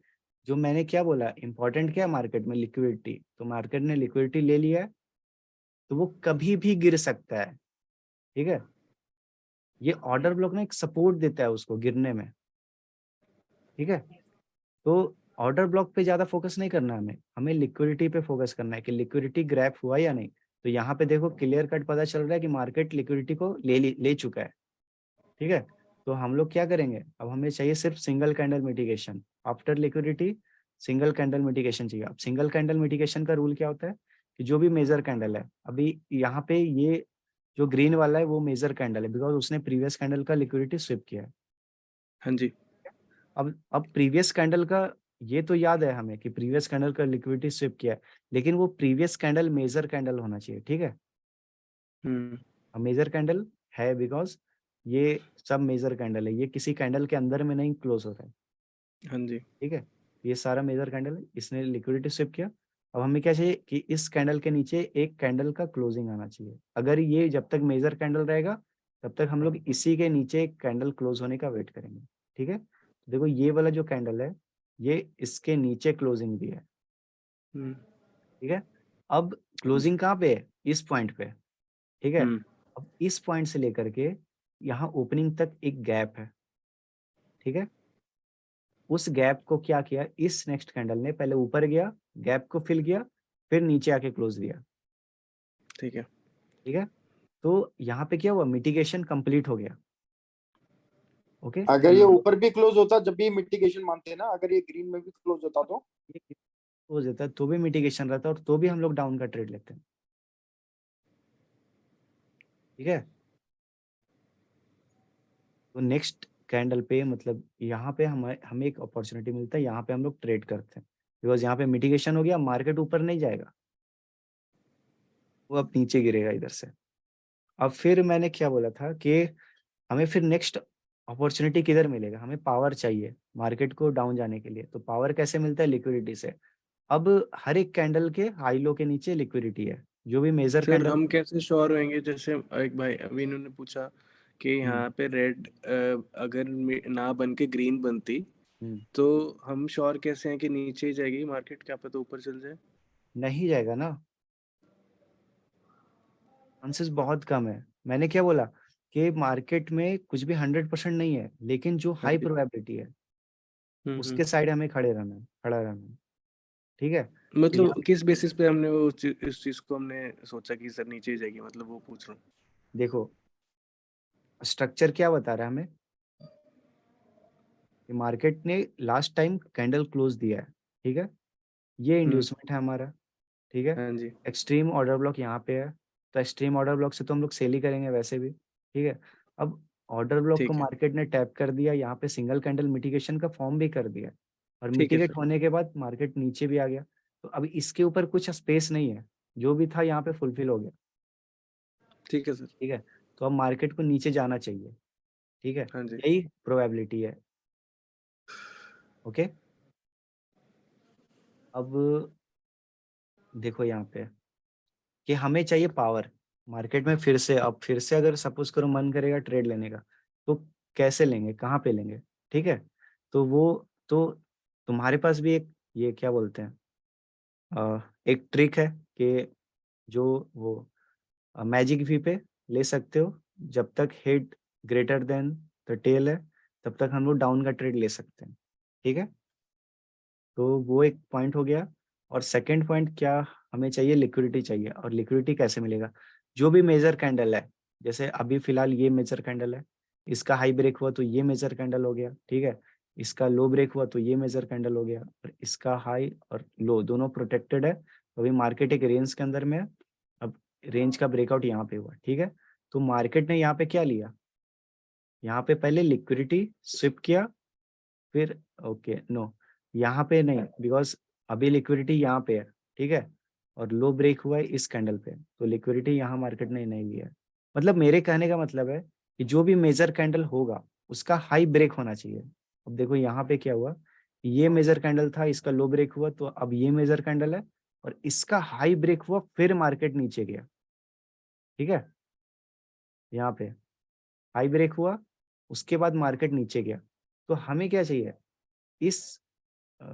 जो मैंने क्या बोला, इंपॉर्टेंट क्या है मार्केट में, लिक्विडिटी। तो मार्केट ने लिक्विडिटी ले लिया है, तो वो कभी भी गिर सकता है। ठीक है? ये ऑर्डर ब्लॉक ना एक सपोर्ट देता है उसको गिरने में। ठीक है? तो ऑर्डर ब्लॉक पे ज्यादा फोकस नहीं करना है हमें, हमें लिक्विडिटी पे फोकस करना है कि लिक्विडिटी ग्रैब हुआ या नहीं। तो यहाँ पे देखो क्लियर कट पता चल रहा है कि मार्केट लिक्विडिटी को ले चुका है। ठीक है? तो हम लोग क्या करेंगे, अब हमें चाहिए सिर्फ single candle mitigation after liquidity. Single candle mitigation चाहिए। अब सिंगल कैंडल मिटिगेशन का रूल क्या होता है कि जो भी मेजर कैंडल है, अभी यहाँ पे ये जो ग्रीन वाला है वो मेजर कैंडल है, बिकॉज उसने प्रीवियस कैंडल का लिक्विडिटी स्विप किया है। हाँ जी। अब प्रीवियस कैंडल का ये तो याद है हमें कि प्रीवियस कैंडल का लिक्विडिटी स्विप किया है, लेकिन वो प्रीवियस कैंडल मेजर कैंडल होना चाहिए। ठीक है? हम्म। अब मेजर कैंडल है बिकॉज ये सब मेजर कैंडल है, ये किसी कैंडल के अंदर में नहीं क्लोज होता है। हाँ जी। ठीक है? ये सारा मेजर कैंडल है, इसने लिक्विडिटी स्विप किया। अब हमें क्या चाहिए कि इस कैंडल के नीचे एक कैंडल का क्लोजिंग आना चाहिए। अगर ये जब तक मेजर कैंडल रहेगा तब तक हम लोग इसी के नीचे एक कैंडल क्लोज होने का वेट करेंगे। ठीक है? देखो ये वाला जो कैंडल है, ये इसके नीचे क्लोजिंग भी है। हम्म। ठीक है? अब क्लोजिंग कहाँ पे है, इस पॉइंट पे। ठीक है? हम्म। अब इस पॉइंट से लेकर के यहाँ ओपनिंग तक एक गैप है। ठीक है? उस गैप को क्या किया, इस नेक्स्ट कैंडल ने पहले ऊपर गया, गैप को फिल किया, फिर नीचे आके क्लोज दिया। ठीक है। ठीक है? तो यहाँ पे क्या हुआ, मिटिगेशन कंप्लीट हो गया। ओके? अगर ये हम्म। ऊपर भी क्लोज होता जब भी मिटिगेशन मानते हैं ना, अगर ये ग्रीन में भी क्लोज होता तो ये क्लोज देता है तो भी मिटिगेशन रहता है और तो भी हम लोग डाउन का ट्रेड लेते हैं। ठीक है? तो नेक्स्ट कैंडल पे मतलब यहाँ पे हमें एक अपॉर्चुनिटी मिलता है, यहाँ पे हम लोग ट्रेड करते हैं बिकॉज यहाँ पे मिटिगेशन हो गया, मार्केट ऊपर नहीं जाएगा, वो अब नीचे गिरेगा इधर से। अब फिर मैंने क्या बोला था कि हमें फिर नेक्स्ट अपॉर्चुनिटी किधर मिलेगा, हमें पावर चाहिए मार्केट को डाउन जाने के लिए। तो पावर कैसे मिलता है, लिक्विडिटी से। अब हर एक कैंडल के हाई लो के नीचे लिक्विडिटी है, जो भी मेजर सर कैंडल। हम कैसे श्योर होंगे, जैसे एक भाई अभी इन्होंने पूछा कि यहाँ पे रेड अगर ना बन के ग्रीन बनती तो हम श्योर कैसे हैं कि नीचे ही जाएगी मार्केट, क्या पता ऊपर चल जाए? नहीं जाएगा ना, चांसेस बहुत कम है। मैंने क्या बोला कि मार्केट में कुछ भी 100% नहीं है, लेकिन जो हाई प्रोबेबिलिटी है उसके साइड हमें खड़ा रहना है, ठीक है। तो मतलब किस बेसिस पे हमने वो इस चीज को हमने सोचा कि सर नीचे ही जाएगी, मतलब वो पूछ रहा हूँ। देखो स्ट्रक्चर क्या बता रहा है हमें कि मार्केट ने लास्ट टाइम कैंडल क्लोज दिया है, ठीक है, ये इंड्यूसमेंट है हमारा, ठीक है। हाँ जी, एक्सट्रीम ऑर्डर ब्लॉक यहाँ पे है, तो एक्सट्रीम ऑर्डर ब्लॉक से तो हम लोग सेल ही करेंगे वैसे भी, ठीक है। अब ऑर्डर ब्लॉक को ठीक है, मार्केट ने टैप कर दिया, यहाँ पे सिंगल कैंडल मिटिगेशन का फॉर्म भी कर दिया, और ठीक है मिटिगेट सर, होने के बाद मार्केट नीचे भी आ गया। तो अब इसके ऊपर कुछ स्पेस नहीं है, जो भी था यहाँ पे फुलफिल हो गया, ठीक है सर, ठीक है। तो अब मार्केट को नीचे जाना चाहिए, ठीक है, हाँ जी, यही प्रोबेबिलिटी है। ओके, अब देखो यहाँ पे कि हमें चाहिए पावर मार्केट में फिर से। अब फिर से अगर सपोज करो मन करेगा ट्रेड लेने का, तो कैसे लेंगे, कहाँ पे लेंगे, ठीक है। तो वो तो तुम्हारे पास भी एक ये क्या बोलते हैं एक ट्रिक है कि जो वो मैजिक वी पे ले सकते हो, जब तक head greater than the tail है तब तक हम लोग डाउन का ट्रेड ले सकते हैं, ठीक है। तो वो एक पॉइंट हो गया। और सेकंड पॉइंट क्या, हमें चाहिए लिक्विडिटी चाहिए। और लिक्विडिटी कैसे मिलेगा, जो भी मेजर कैंडल है, जैसे अभी फिलहाल ये मेजर कैंडल है, इसका हाई ब्रेक हुआ तो ये मेजर कैंडल हो गया, ठीक है। इसका लो ब्रेक हुआ तो ये मेजर कैंडल हो गया, और इसका हाई और लो दोनों प्रोटेक्टेड है। तो अभी मार्केट एक रेंज के अंदर में है। अब रेंज का ब्रेकआउट यहाँ पे हुआ, ठीक है। तो मार्केट ने यहाँ पे क्या लिया, यहाँ पे पहले लिक्विडिटी स्विप किया, फिर ओके नो यहाँ पे नहीं, बिकॉज अभी लिक्विडिटी यहाँ पे है, ठीक है, और लो ब्रेक हुआ है इस कैंडल पे, तो लिक्विडिटी यहाँ मार्केट ने नहीं लिया है। मतलब मेरे कहने का मतलब है कि जो भी मेजर कैंडल होगा उसका हाई ब्रेक होना चाहिए। अब देखो यहाँ पे क्या हुआ, ये मेजर कैंडल था, इसका लो ब्रेक हुआ, तो अब ये मेजर कैंडल है और इसका हाई ब्रेक हुआ, फिर मार्केट नीचे गया, ठीक है। यहाँ पे हाई ब्रेक हुआ, उसके बाद मार्केट नीचे गया। तो हमें क्या चाहिए, इस अ,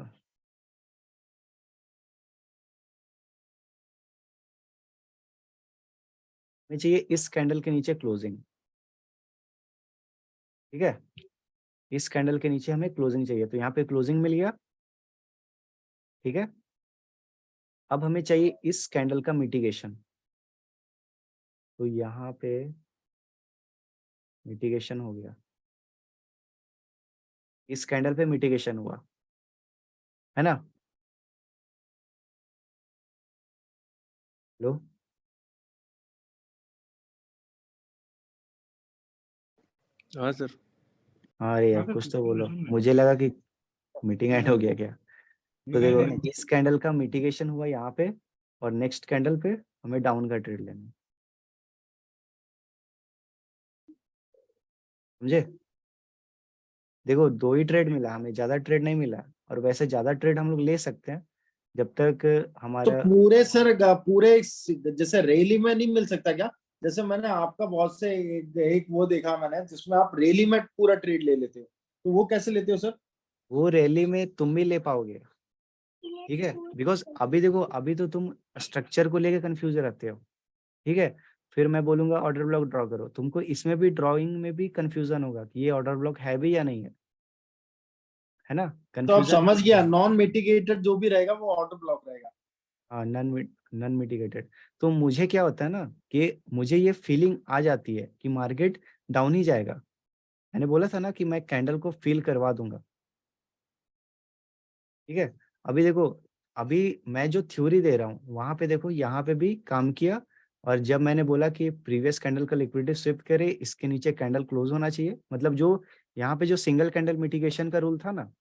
हमें चाहिए इस कैंडल के नीचे क्लोजिंग, ठीक है। इस कैंडल के नीचे हमें क्लोजिंग चाहिए, तो यहाँ पे क्लोजिंग मिल गया, ठीक है। अब हमें चाहिए इस कैंडल का मिटिगेशन, तो यहाँ पे मिटिगेशन हो गया, इस कैंडल पे मिटिगेशन हुआ, है ना। लो, हाँ सर, हाँ अरे यार हाँ सर, कुछ तो पूछो बोलो, ना, सुन रहे मुझे लगा कि मीटिंग एंड हो गया क्या। तो हैं। नहीं देखो इस कैंडल का मिटिगेशन हुआ यहाँ पे, और नेक्स्ट कैंडल पे हमें डाउन का ट्रेड लेना है, समझे। देखो दो ही ट्रेड मिला हमें, ज्यादा ट्रेड नहीं मिला, और वैसे ज्यादा ट्रेड हम लोग ले सकते हैं जब तक तो हमारा। पूरे सर पूरे जैसे रैली में नहीं मिल सकता क्या? जैसे मैंने आपका बहुत से एक वो देखा मैंने जिसमें आप रैली में पूरा ट्रेड ले लेते हो, तो वो कैसे लेते हो सर? वो रैली में तुम भी ले पाओगे, ठीक है, बिकॉज अभी देखो अभी तो तुम स्ट्रक्चर को लेके कंफ्यूज रहते हो, ठीक है। फिर मैं बोलूंगा ऑर्डर ब्लॉक ड्रॉ करो, तुमको इसमें भी ड्रॉइंग में भी कंफ्यूजन होगा कि ये ऑर्डर ब्लॉक है भी या नहीं है ना, तो अब कंफ्यूजन। समझ गया, नॉन मिटिगेटेड जो भी रहेगा वो ऑटो ब्लॉक रहेगा। हाँ नॉन मिटिगेटेड। तो मुझे क्या होता है ना कि मुझे ये फीलिंग आ जाती है कि मार्केट डाउन ही जाएगा। मैंने बोला था ना कि मैं कैंडल को फील करवा दूंगा, ठीक है। अभी देखो, अभी मैं जो थ्योरी दे रहा हूँ वहां पे देखो यहाँ पे भी काम किया, और जब मैंने बोला कि प्रीवियस कैंडल का लिक्विडिटी स्विफ्ट करे, इसके नीचे कैंडल क्लोज होना चाहिए, मतलब जो यहाँ पे जो सिंगल कैंडल मिटिगेशन का रूल था ना,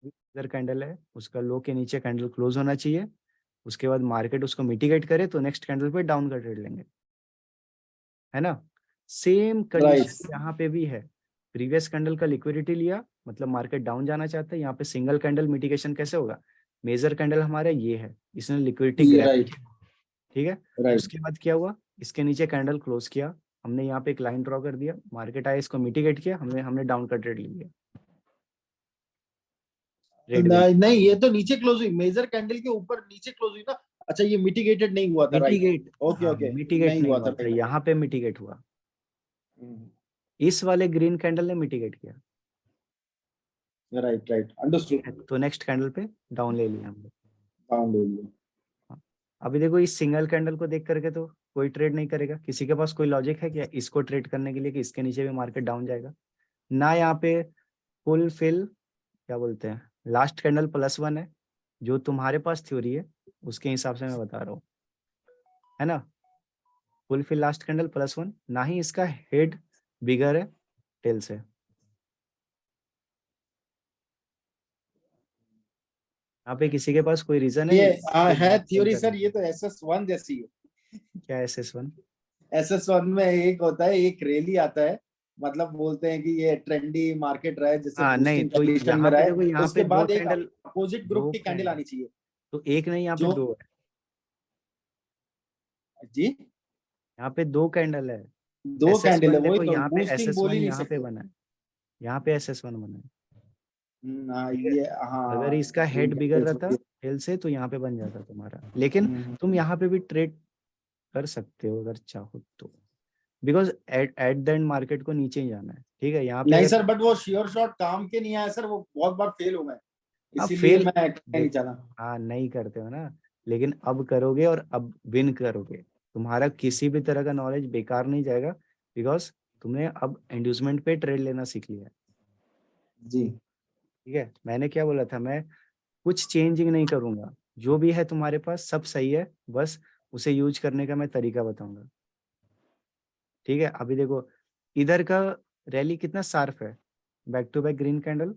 अगर कैंडल है उसका लो के नीचे कैंडल क्लोज होना चाहिए, उसके बाद मार्केट उसको मिटिगेट करे तो नेक्स्ट कैंडल पे डाउन का ट्रेड लेंगे, है ना। सेम कंडीशन यहाँ पे भी है। प्रीवियस कैंडल का लिक्विडिटी लिया, मतलब मार्केट डाउन जाना चाहता है, यहाँ पे सिंगल कैंडल मिटिगेशन कैसे होगा, मेजर कैंडल हमारा ये है, इसने लिक्विडिटी ये ग्रैब राइट किया, ठीक है। राइट उसके बाद क्या हुआ, इसके नीचे कैंडल क्लोज किया, हमने यहाँ पे एक लाइन ड्रॉ कर दिया, मार्केट आया, इसको मिटिगेट किया, हमने डाउन का ट्रेड लिया, ट्रेड विन। नहीं, ये तो नीचे क्लोज हुई, मेजर कैंडल के ऊपर नीचे क्लोज हुई ना। अच्छा, ये मिटिगेटेड नहीं हुआ था, राइट? मिटिगेट, ओके हाँ ओके, मिटिगेट नहीं नहीं हुआ हुआ था, था, राइट। यहाँ पे मिटिगेट हुआ, इस वाले ग्रीन कैंडल ने मिटिगेट किया, राइट राइट, अंडरस्टूड। तो नेक्स्ट कैंडल पे डाउन ले लिया हमने। डाउन ले लिया। हाँ। अभी देखो इस सिंगल कैंडल को देख करके तो कोई ट्रेड नहीं करेगा, किसी के पास कोई लॉजिक है क्या इसको ट्रेड करने के लिए कि इसके नीचे भी मार्केट डाउन जाएगा ना। यहाँ पे फुल फिल क्या बोलते हैं, लास्ट कैंडल +1 है, जो तुम्हारे पास थ्योरी है उसके हिसाब से मैं बता रहा हूँ, है ना। फुल फिल लास्ट कैंडल +1, ना ही इसका हेड बिगर है टेल से। यहाँ पे किसी के पास कोई रीजन है ये head है bigar थ्योरी करने सर, का? ये तो SS1 जैसी है। क्या SS1? SS1 में एक होता है, एक रैली आता है, मतलब बोलते हैं कि ये ट्रेंडी मार्केट रहा है, जैसे हाँ नहीं, बूस्टिंग तो कंडीशन में यहाँ रहा पे है, देखो, यहाँ पे उसके दो बाद एक कैंडल, अपोजिट ग्रुप दो की कैंडल कैंडल, आनी चाहिए। तो एक नहीं, यहाँ पे जो दो है, जी, यहाँ पे दो कैंडल है। दो कैंडल है, SS1 वही देखो, तो यहाँ पे बूस्टिंग बोल ही SS1 नहीं यहाँ पे सकते। बना है, यहाँ पे SS1 बना है, हाँ ठीक है। ये, अगर हाँ इसका ग्रीन हेड बिगर कैंडल रहता समझिए। हेल से तो यहाँ पे बन जाता तुम्हारा, लेकिन तुम यहाँ पे भी ट्रेड कर सकते हो अगर चाहो तो, because at the end market को नीचे ही जाना है, ठीक है। यहाँ पे नहीं अगर सर, बट वो श्योर शॉट काम के नहीं आया सर, वो बहुत बार फेल हो गए, आप इसीलिए फेल, मैं कहना नहीं देखो, चाहता। हाँ नहीं करते हो ना, लेकिन अब करोगे और अब विन करोगे, तुम्हारा किसी भी तरह का नॉलेज बेकार नहीं जाएगा, बिकॉज तुमने अब इंड्यूसमेंट पे ट्रेड लेना सीख लिया है, जी ठीक है। मैंने क्या बोला था, मैं कुछ चेंजिंग नहीं करूंगा, जो भी है तुम्हारे पास सब सही है, बस उसे यूज करने का मैं तरीका बताऊंगा, ठीक है। अभी देखो इधर का रैली कितना शार्प है, back to back green candle,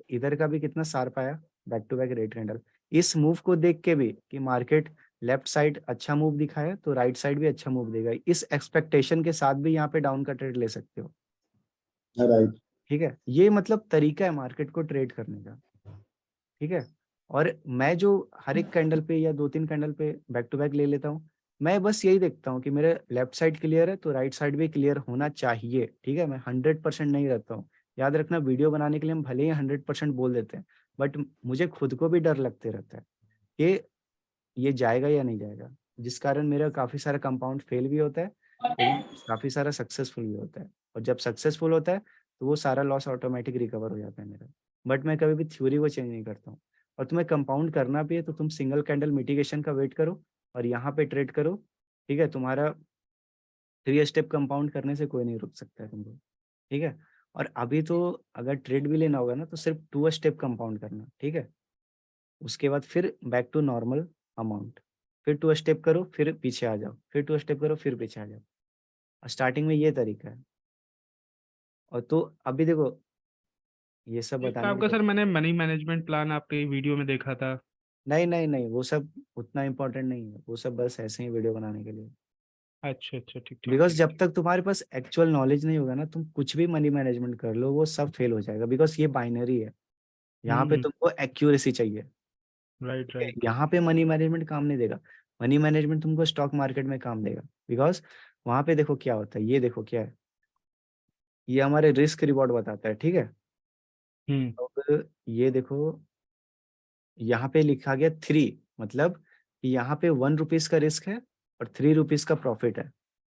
इधर का भी कितना शार्प आया, back to back red candle. इस मूव को देख के भी कि मार्केट लेफ्ट साइड अच्छा मूव दिखाया तो राइट साइड भी अच्छा मूव देगा, इस एक्सपेक्टेशन के साथ भी यहाँ पे डाउन का ट्रेड ले सकते हो, राइट। ठीक है। ये मतलब तरीका है मार्केट को ट्रेड करने का, ठीक है। और मैं जो हर एक कैंडल पे या 2-3 कैंडल पे बैक टू बैक ले लेता हूँ, मैं बस यही देखता हूँ कि मेरे लेफ्ट साइड क्लियर है तो राइट साइड भी क्लियर होना चाहिए, ठीक है। मैं 100% नहीं रहता हूँ, याद रखना, वीडियो बनाने के लिए हम भले ही 100% बोल देते हैं, बट मुझे खुद को भी डर लगते रहता है कि ये जाएगा या नहीं जाएगा, जिस कारण मेरा काफी सारा कंपाउंड फेल भी होता है, लेकिन काफी सारा सक्सेसफुल भी होता है, और जब सक्सेसफुल होता है तो वो सारा लॉस ऑटोमेटिक रिकवर हो जाता है मेरा। बट मैं कभी भी थ्योरी को चेंज नहीं करता हूँ। और तुम्हें कंपाउंड करना भी है तो तुम सिंगल कैंडल मिटिगेशन का वेट करो और यहाँ पे ट्रेड करो, ठीक है। तुम्हारा 3 स्टेप कंपाउंड करने से कोई नहीं रुक सकता है तुमको, ठीक है। और अभी तो अगर ट्रेड भी लेना होगा ना तो सिर्फ 2 स्टेप कंपाउंड करना, ठीक है। उसके बाद फिर बैक टू नॉर्मल अमाउंट, फिर 2 स्टेप करो, फिर पीछे आ जाओ, फिर 2 स्टेप करो, फिर पीछे आ जाओ। स्टार्टिंग में ये तरीका है। और तो अभी देखो ये सब एक बताने के आपका बाद, सर मैंने मनी मैनेजमेंट प्लान आपके वीडियो में देखा था। नहीं नहीं नहीं, वो सब उतना इम्पोर्टेंट नहीं है, वो सब बस ऐसे ही वीडियो बनाने के लिए। अच्छा अच्छा, ठीक ठीक बिकॉज ठीक जब ठीक। तक तुम्हारे पास एक्चुअल नॉलेज नहीं होगा ना, तुम कुछ भी मनी मैनेजमेंट कर लो वो सब फेल हो जाएगा, बिकॉज ये बाइनरी है। यहाँ पे तुमको एक्यूरेसी चाहिए, राइट ठीक है? राइट। यहाँ पे मनी मैनेजमेंट काम नहीं देगा, मनी मैनेजमेंट तुमको स्टॉक मार्केट में काम देगा, बिकॉज वहां पे देखो क्या होता है, ये देखो क्या है, ये हमारे रिस्क रिवॉर्ड बताता है, ठीक है। अब ये देखो यहाँ पे लिखा गया 3, मतलब कि यहाँ पे 1 रुपीज का रिस्क है और 3 रुपीज का प्रॉफिट है।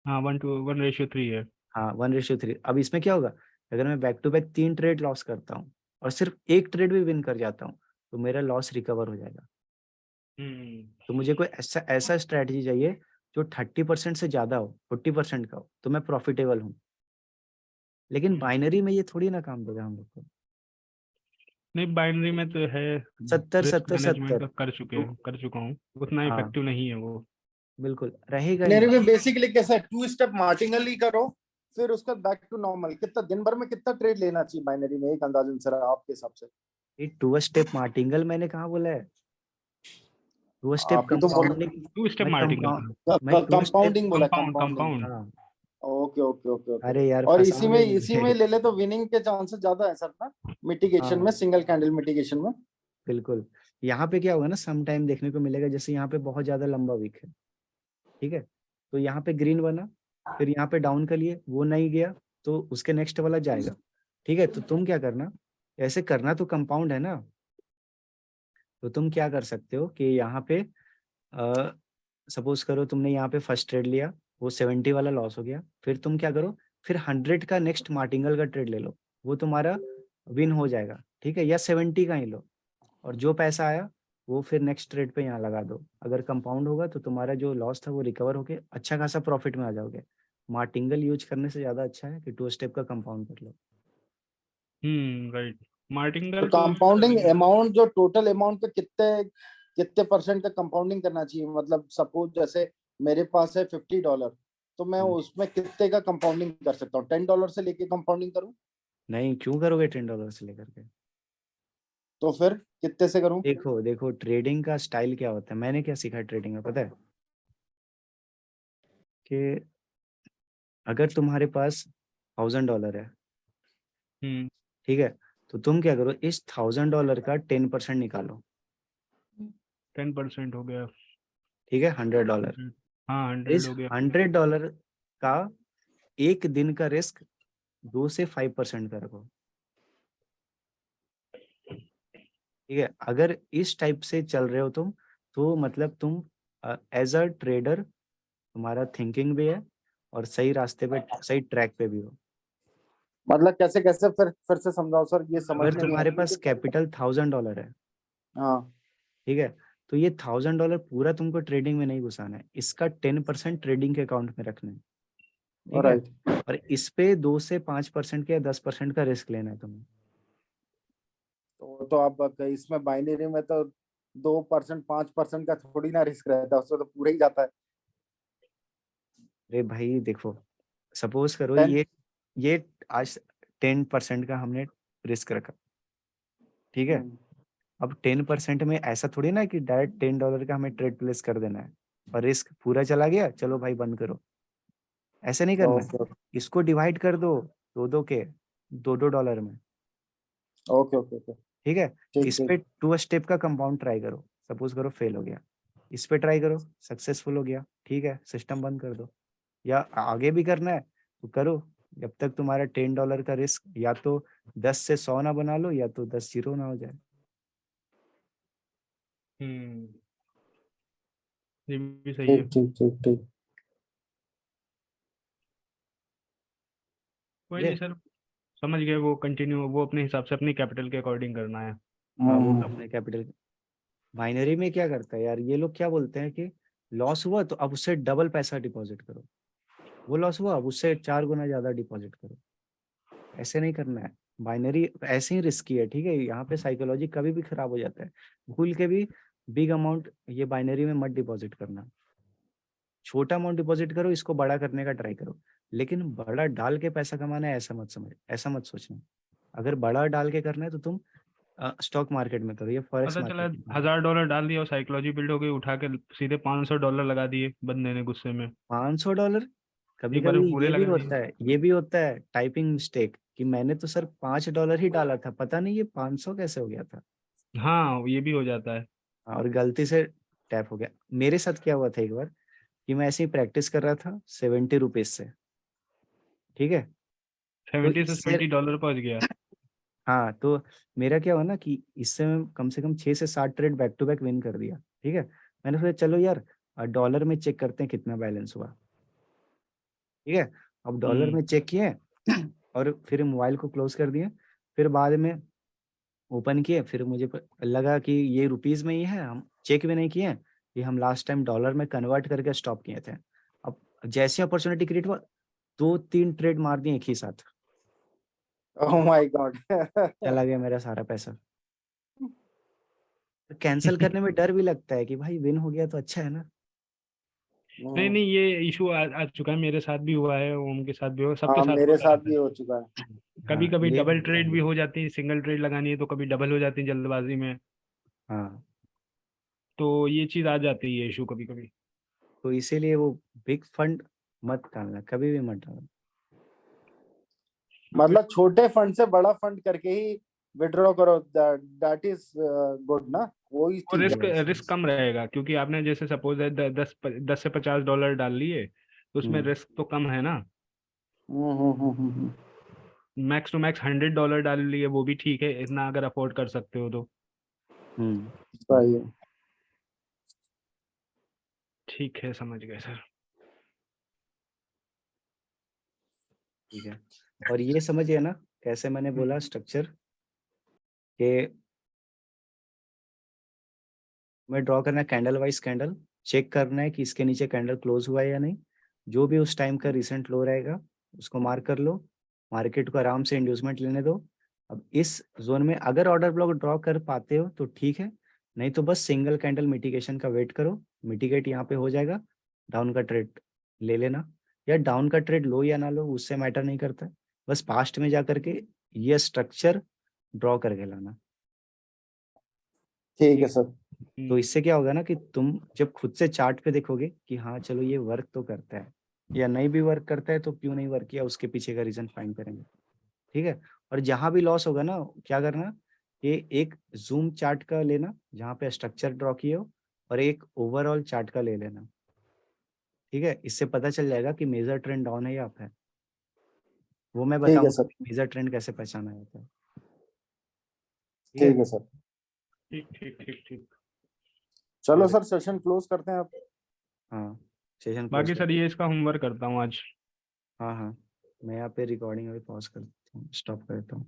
हाँ, 1:1 रेशियो 3 है। हाँ 1:3। अब इसमें क्या होगा, अगर मैं back to back 3 trade loss करता हूँ और सिर्फ एक ट्रेड भी विन कर जाता हूँ तो मेरा लॉस रिकवर हो जाएगा। तो मुझे कोई ऐसा ऐसा स्ट्रैटेजी चाहिए जो 30% से ज्यादा हो, 40% का हो, तो मैं प्रॉफिटेबल हूँ। लेकिन बाइनरी में ये थोड़ी ना काम देगा हम लोग को। नहीं, बाइनरी में तो है। 70 रिस्क 70 मैनेजमेंट 70 का कर तो चुका हूँ, उतना हाँ इफेक्टिव नहीं है वो। बिल्कुल रहेगा ही मेरे नहीं। में बेसिकली कैसा है, 2 स्टेप मार्जिनल ही करो, फिर उसका बैक टू नॉर्मल। कितना दिन भर में कितना ट्रेड लेना चाहिए बाइनरी में, एक अंदाजन सर आपके हिसाब से? ये 2 स्टेप मार्टिंगल मैंने कहाँ बोला है? 2 स्टेप आप भी तो बोल कंपाउंडिंग। टू स्टेप मैं मार्टिंगल, मैं 2 स्टेप। कंपाउंडिंग बोला, कंपाउंड कंपाउंडिंग। कंपाउंड। हाँ। Okay okay okay okay. अरे यार और फंसा रहे हो इसी मुझे। में ले ले तो विनिंग के चांसेस ज्यादा है सर ना, मिटिगेशन में, हाँ सिंगल कैंडल मिटिगेशन में। बिल्कुल। यहाँ पे क्या होगा ना, सम टाइम देखने को मिलेगा, जैसे यहाँ पे बहुत ज्यादा लंबा वीक है, ठीक है, तो यहाँ पे ग्रीन बना, फिर यहाँ पे डाउन कर लिए, वो नहीं गया, तो उसके नेक्स्ट वाला जाएगा, ठीक है। तो तुम क्या करना, ऐसे करना तो कंपाउंड है ना, तो तुम क्या कर सकते हो कि यहाँ पे सपोज करो तुमने यहाँ पे फर्स्ट ट्रेड लिया, वो 70 वाला लॉस हो गया, फिर तुम क्या करो, फिर 100 का नेक्स्ट मार्टिंगल का ट्रेड ले लो, वो तुम्हारा विन हो जाएगा, ठीक है, या 70 का ही लो, और जो पैसा आया वो फिर नेक्स्ट ट्रेड पे यहाँ लगा दो। अगर कंपाउंड होगा तो तुम्हारा जो लॉस था वो रिकवर होके अच्छा खासा प्रॉफिट में आ जाओगे। मार्टिंगल यूज करने से ज्यादा अच्छा है कि 2 स्टेप का कंपाउंड कर लो। राइट। तो मार्टिंगल को यूज कंपाउंडिंग करेंगे। अमाउंट, जो टोटल अमाउंट पे कितने कितने परसेंट का कंपाउंडिंग करना चाहिए? मतलब सपोज जैसे मेरे पास है $50, तो मैं उसमें कितने का कंपाउंडिंग कर सकता हूँ? $10 से लेके कंपाउंडिंग करूँ? नहीं, क्यों करोगे $10 से लेकर के? तो फिर कितने से करूँ? देखो देखो, ट्रेडिंग का स्टाइल क्या होता है, मैंने क्या सीखा है ट्रेडिंग में पता है, कि अगर तुम्हारे पास $1000 है, हम्म ठीक है, तो तुम क्या करो, इस $1000 का 10% निकालो, 10% हो गया। ठीक है, $100। हाँ 100 इस हो गया। $100 का एक दिन का रिस्क 2 से 5% का रखो, ठीक है। अगर इस टाइप से चल रहे हो तुम, तो मतलब तुम एज अ ट्रेडर तुम्हारा थिंकिंग भी है और सही रास्ते पे, सही ट्रैक पे भी हो। मतलब कैसे कैसे, फिर से समझाओ सर, ये समझ अगर में नहीं तुम्हारे आया पास मुझे। कैपिटल $1000 है, हाँ ठीक है, तो ये $1000 पूरा तुमको ट्रेडिंग में नहीं घुसाना है, इसका 10% ट्रेडिंग के अकाउंट में रखना है, ठीक है, राइट। और इस पे 2 से 5% या 10% का रिस्क लेना है तुम्हें। तो आप इसमें बाइनरी में तो 2% 5% का थोड़ी ना रिस्क रहता है, उसमें तो पूरा ही जाता है। अरे भाई देखो, सपोज करो 10। ये आज 10% का हमने रिस्क रखा, ठीक है। अब 10% में ऐसा थोड़ी ना कि डायरेक्ट $10 का हमें ट्रेड प्लेस कर देना है और रिस्क पूरा चला गया चलो भाई बंद करो, ऐसे नहीं करना है। ओके इसको डिवाइड कर दो दो के, दो डॉलर में, ओके ओके ओके। ठीक है। ठीक इस पे ठीक। 2 स्टेप का कंपाउंड ट्राई करो, सपोज करो फेल हो गया, इस पे ट्राई करो, सक्सेसफुल हो गया, ठीक है, सिस्टम बंद कर दो। या आगे भी करना है तो करो, जब तक तुम्हारा $10 का रिस्क या तो 10 से 100 ना बना लो, या तो 10 जीरो ना हो जाए। हम्म ये भी सही है। ठीक ठीक ठीक ठीक। कोई ये नहीं सर, समझ गए। वो कंटिन्यू, वो अपने हिसाब से अपनी कैपिटल के अकॉर्डिंग करना है। हाँ, वो हम्म। अपने कैपिटल। बाइनरी में क्या करता है यार, ये लोग क्या बोलते हैं कि लॉस हुआ तो अब उससे डबल पैसा डिपॉजिट करो, वो लॉस हुआ अब उससे 4 गुना ज्यादा डिपॉजिट करो। ऐसे नहीं करना है, बाइनरी ऐसे ही रिस्की है, ठीक है, यहाँ पे साइकोलॉजी कभी भी खराब हो जाता है। भूल के भी बिग अमाउंट ये बाइनरी में मत डिपॉजिट करना, छोटा अमाउंट डिपॉजिट करो, इसको बड़ा करने का ट्राई करो, लेकिन बड़ा डाल के पैसा कमाना है ऐसा मत समझ, ऐसा मत सोचना। अगर बड़ा डाल के करना है तो तुम स्टॉक मार्केट में करो या फॉरेक्स पता चला मार्केट में करो। $1000 डाल दिया और साइकोलॉजी बिल्ड हो गई, उठा के सीधे $500 लगा दिए बंदे ने गुस्से में। $500, कभी एक बार कभी में पूरे ये भी लगा दिए। होता है, ये भी होता है टाइपिंग मिस्टेक, कि मैंने तो सर $5 ही डाला था, पता नहीं ये 500 कैसे हो गया था, हाँ ये भी हो जाता है। और गलती से टैप हो गया। मेरे साथ क्या हुआ था एक बार, कि मैं ऐसे ही प्रैक्टिस कर रहा था ₹70 से, ठीक है, तो 70 से इससे $70 पहुंच गया। हाँ, तो मेरा क्या हुआ ना कि इससे मैं कम से कम 6 से 7 trade back to back win कर दिया, ठीक है। मैंने सोचा चलो यार डॉलर में चेक करते हैं कितना बैलेंस हुआ, ठीक है। अब डॉलर हम्म में चेक किए और फिर मोबाइल को क्लोज कर दिए, फिर बाद में ओपन किए, फिर मुझे लगा कि ये रुपीज में ही है, हम चेक भी नहीं किए, ये हम लास्ट टाइम डॉलर में कन्वर्ट करके स्टॉप किए थे। अब जैसे अपॉर्चुनिटी क्रिएट हुआ, 2-3 ट्रेड मार दिए एक ही साथ, ओह माय गॉड। चला गया मेरा सारा पैसा। कैंसिल करने में डर भी लगता है कि भाई विन हो गया तो अच्छा है ना। नहीं नहीं, ये इशू आ चुका है, मेरे साथ भी हुआ है, ओम के साथ भी हुआ, सबके हाँ साथ मेरे होता साथ रहता भी है। हो चुका है। कभी हाँ कभी ये डबल होता ट्रेड भी है। हो जाती है, सिंगल ट्रेड लगानी है तो कभी डबल हो जाती है जल्दबाजी में, हाँ तो ये चीज आ जाती है इशू कभी कभी। तो इसीलिए वो बिग फंड मत डालना, कभी भी मत डालना। मतलब छोटे फंड से बड़ा फंड करके ही विड्रॉ करो, दैट इज गुड ना, वो ही और ठीक है। Risk yes risk yes. कम रहेगा, क्योंकि आपने जैसे सपोज है 10 से $50 डाल लिए, तो उसमें रिस्क तो कम है ना। हम्म। मैक्स टू मैक्स $100 डाल लिए, वो भी ठीक है, इतना अगर अफोर्ड कर सकते हो तो। हम्म सही है। ठीक है, समझ गए सर। ठीक है। और ये समझिए ना कैसे मैंने बोला स्ट्रक्चर कि मैं ड्रॉ करना है कैंडल वाइज कैंडल, चेक करना है कि इसके नीचे कैंडल क्लोज हुआ है या नहीं, जो भी उस टाइम का रिसेंट लो रहेगा उसको मार्क कर लो, मार्केट को आराम से इंड्यूसमेंट लेने दो। अब इस जोन में अगर ऑर्डर ब्लॉक ड्रॉ कर पाते हो तो ठीक है, नहीं तो बस सिंगल कैंडल मिटिगेशन का वेट करो, मिटिगेट यहाँ पे हो जाएगा, डाउन का ट्रेड ले लेना, या डाउन का ट्रेड लो या ना लो उससे मैटर नहीं करता है, बस पास्ट में जा करके ये स्ट्रक्चर ड्रॉ करके लाना। ठीक है सर। तो इससे क्या होगा ना कि तुम जब खुद से चार्ट पे देखोगे कि हाँ चलो ये वर्क तो करता है, या नहीं भी वर्क करता है तो क्यों नहीं वर्क किया उसके पीछे का रीजन फाइंड करेंगे। ठीक है। और जहां भी लॉस होगा ना क्या करना, ये एक जूम चार्ट का लेना जहाँ पे स्ट्रक्चर ड्रॉ किए हो, और एक ओवरऑल चार्ट का ले लेना। ठीक है, इससे पता चल जाएगा कि मेजर ट्रेंड डाउन है या अप है। वो मैं ठीक है बताऊंगा सर। मेजर ट्रेंड कैसे पहचाना जाता है। ठीक है। ठीक है सर। ठीक ठीक ठीक ठीक। चलो और सर सेशन क्लोज करते हैं आप। हाँ सेशन क्लोज बाकी कर। सर ये इसका होमवर्क करता हूँ आज। हाँ हाँ मैं यहाँ पे रिकॉर्डिंग अभी पॉज करता हूँ, स्टॉप करता हूँ।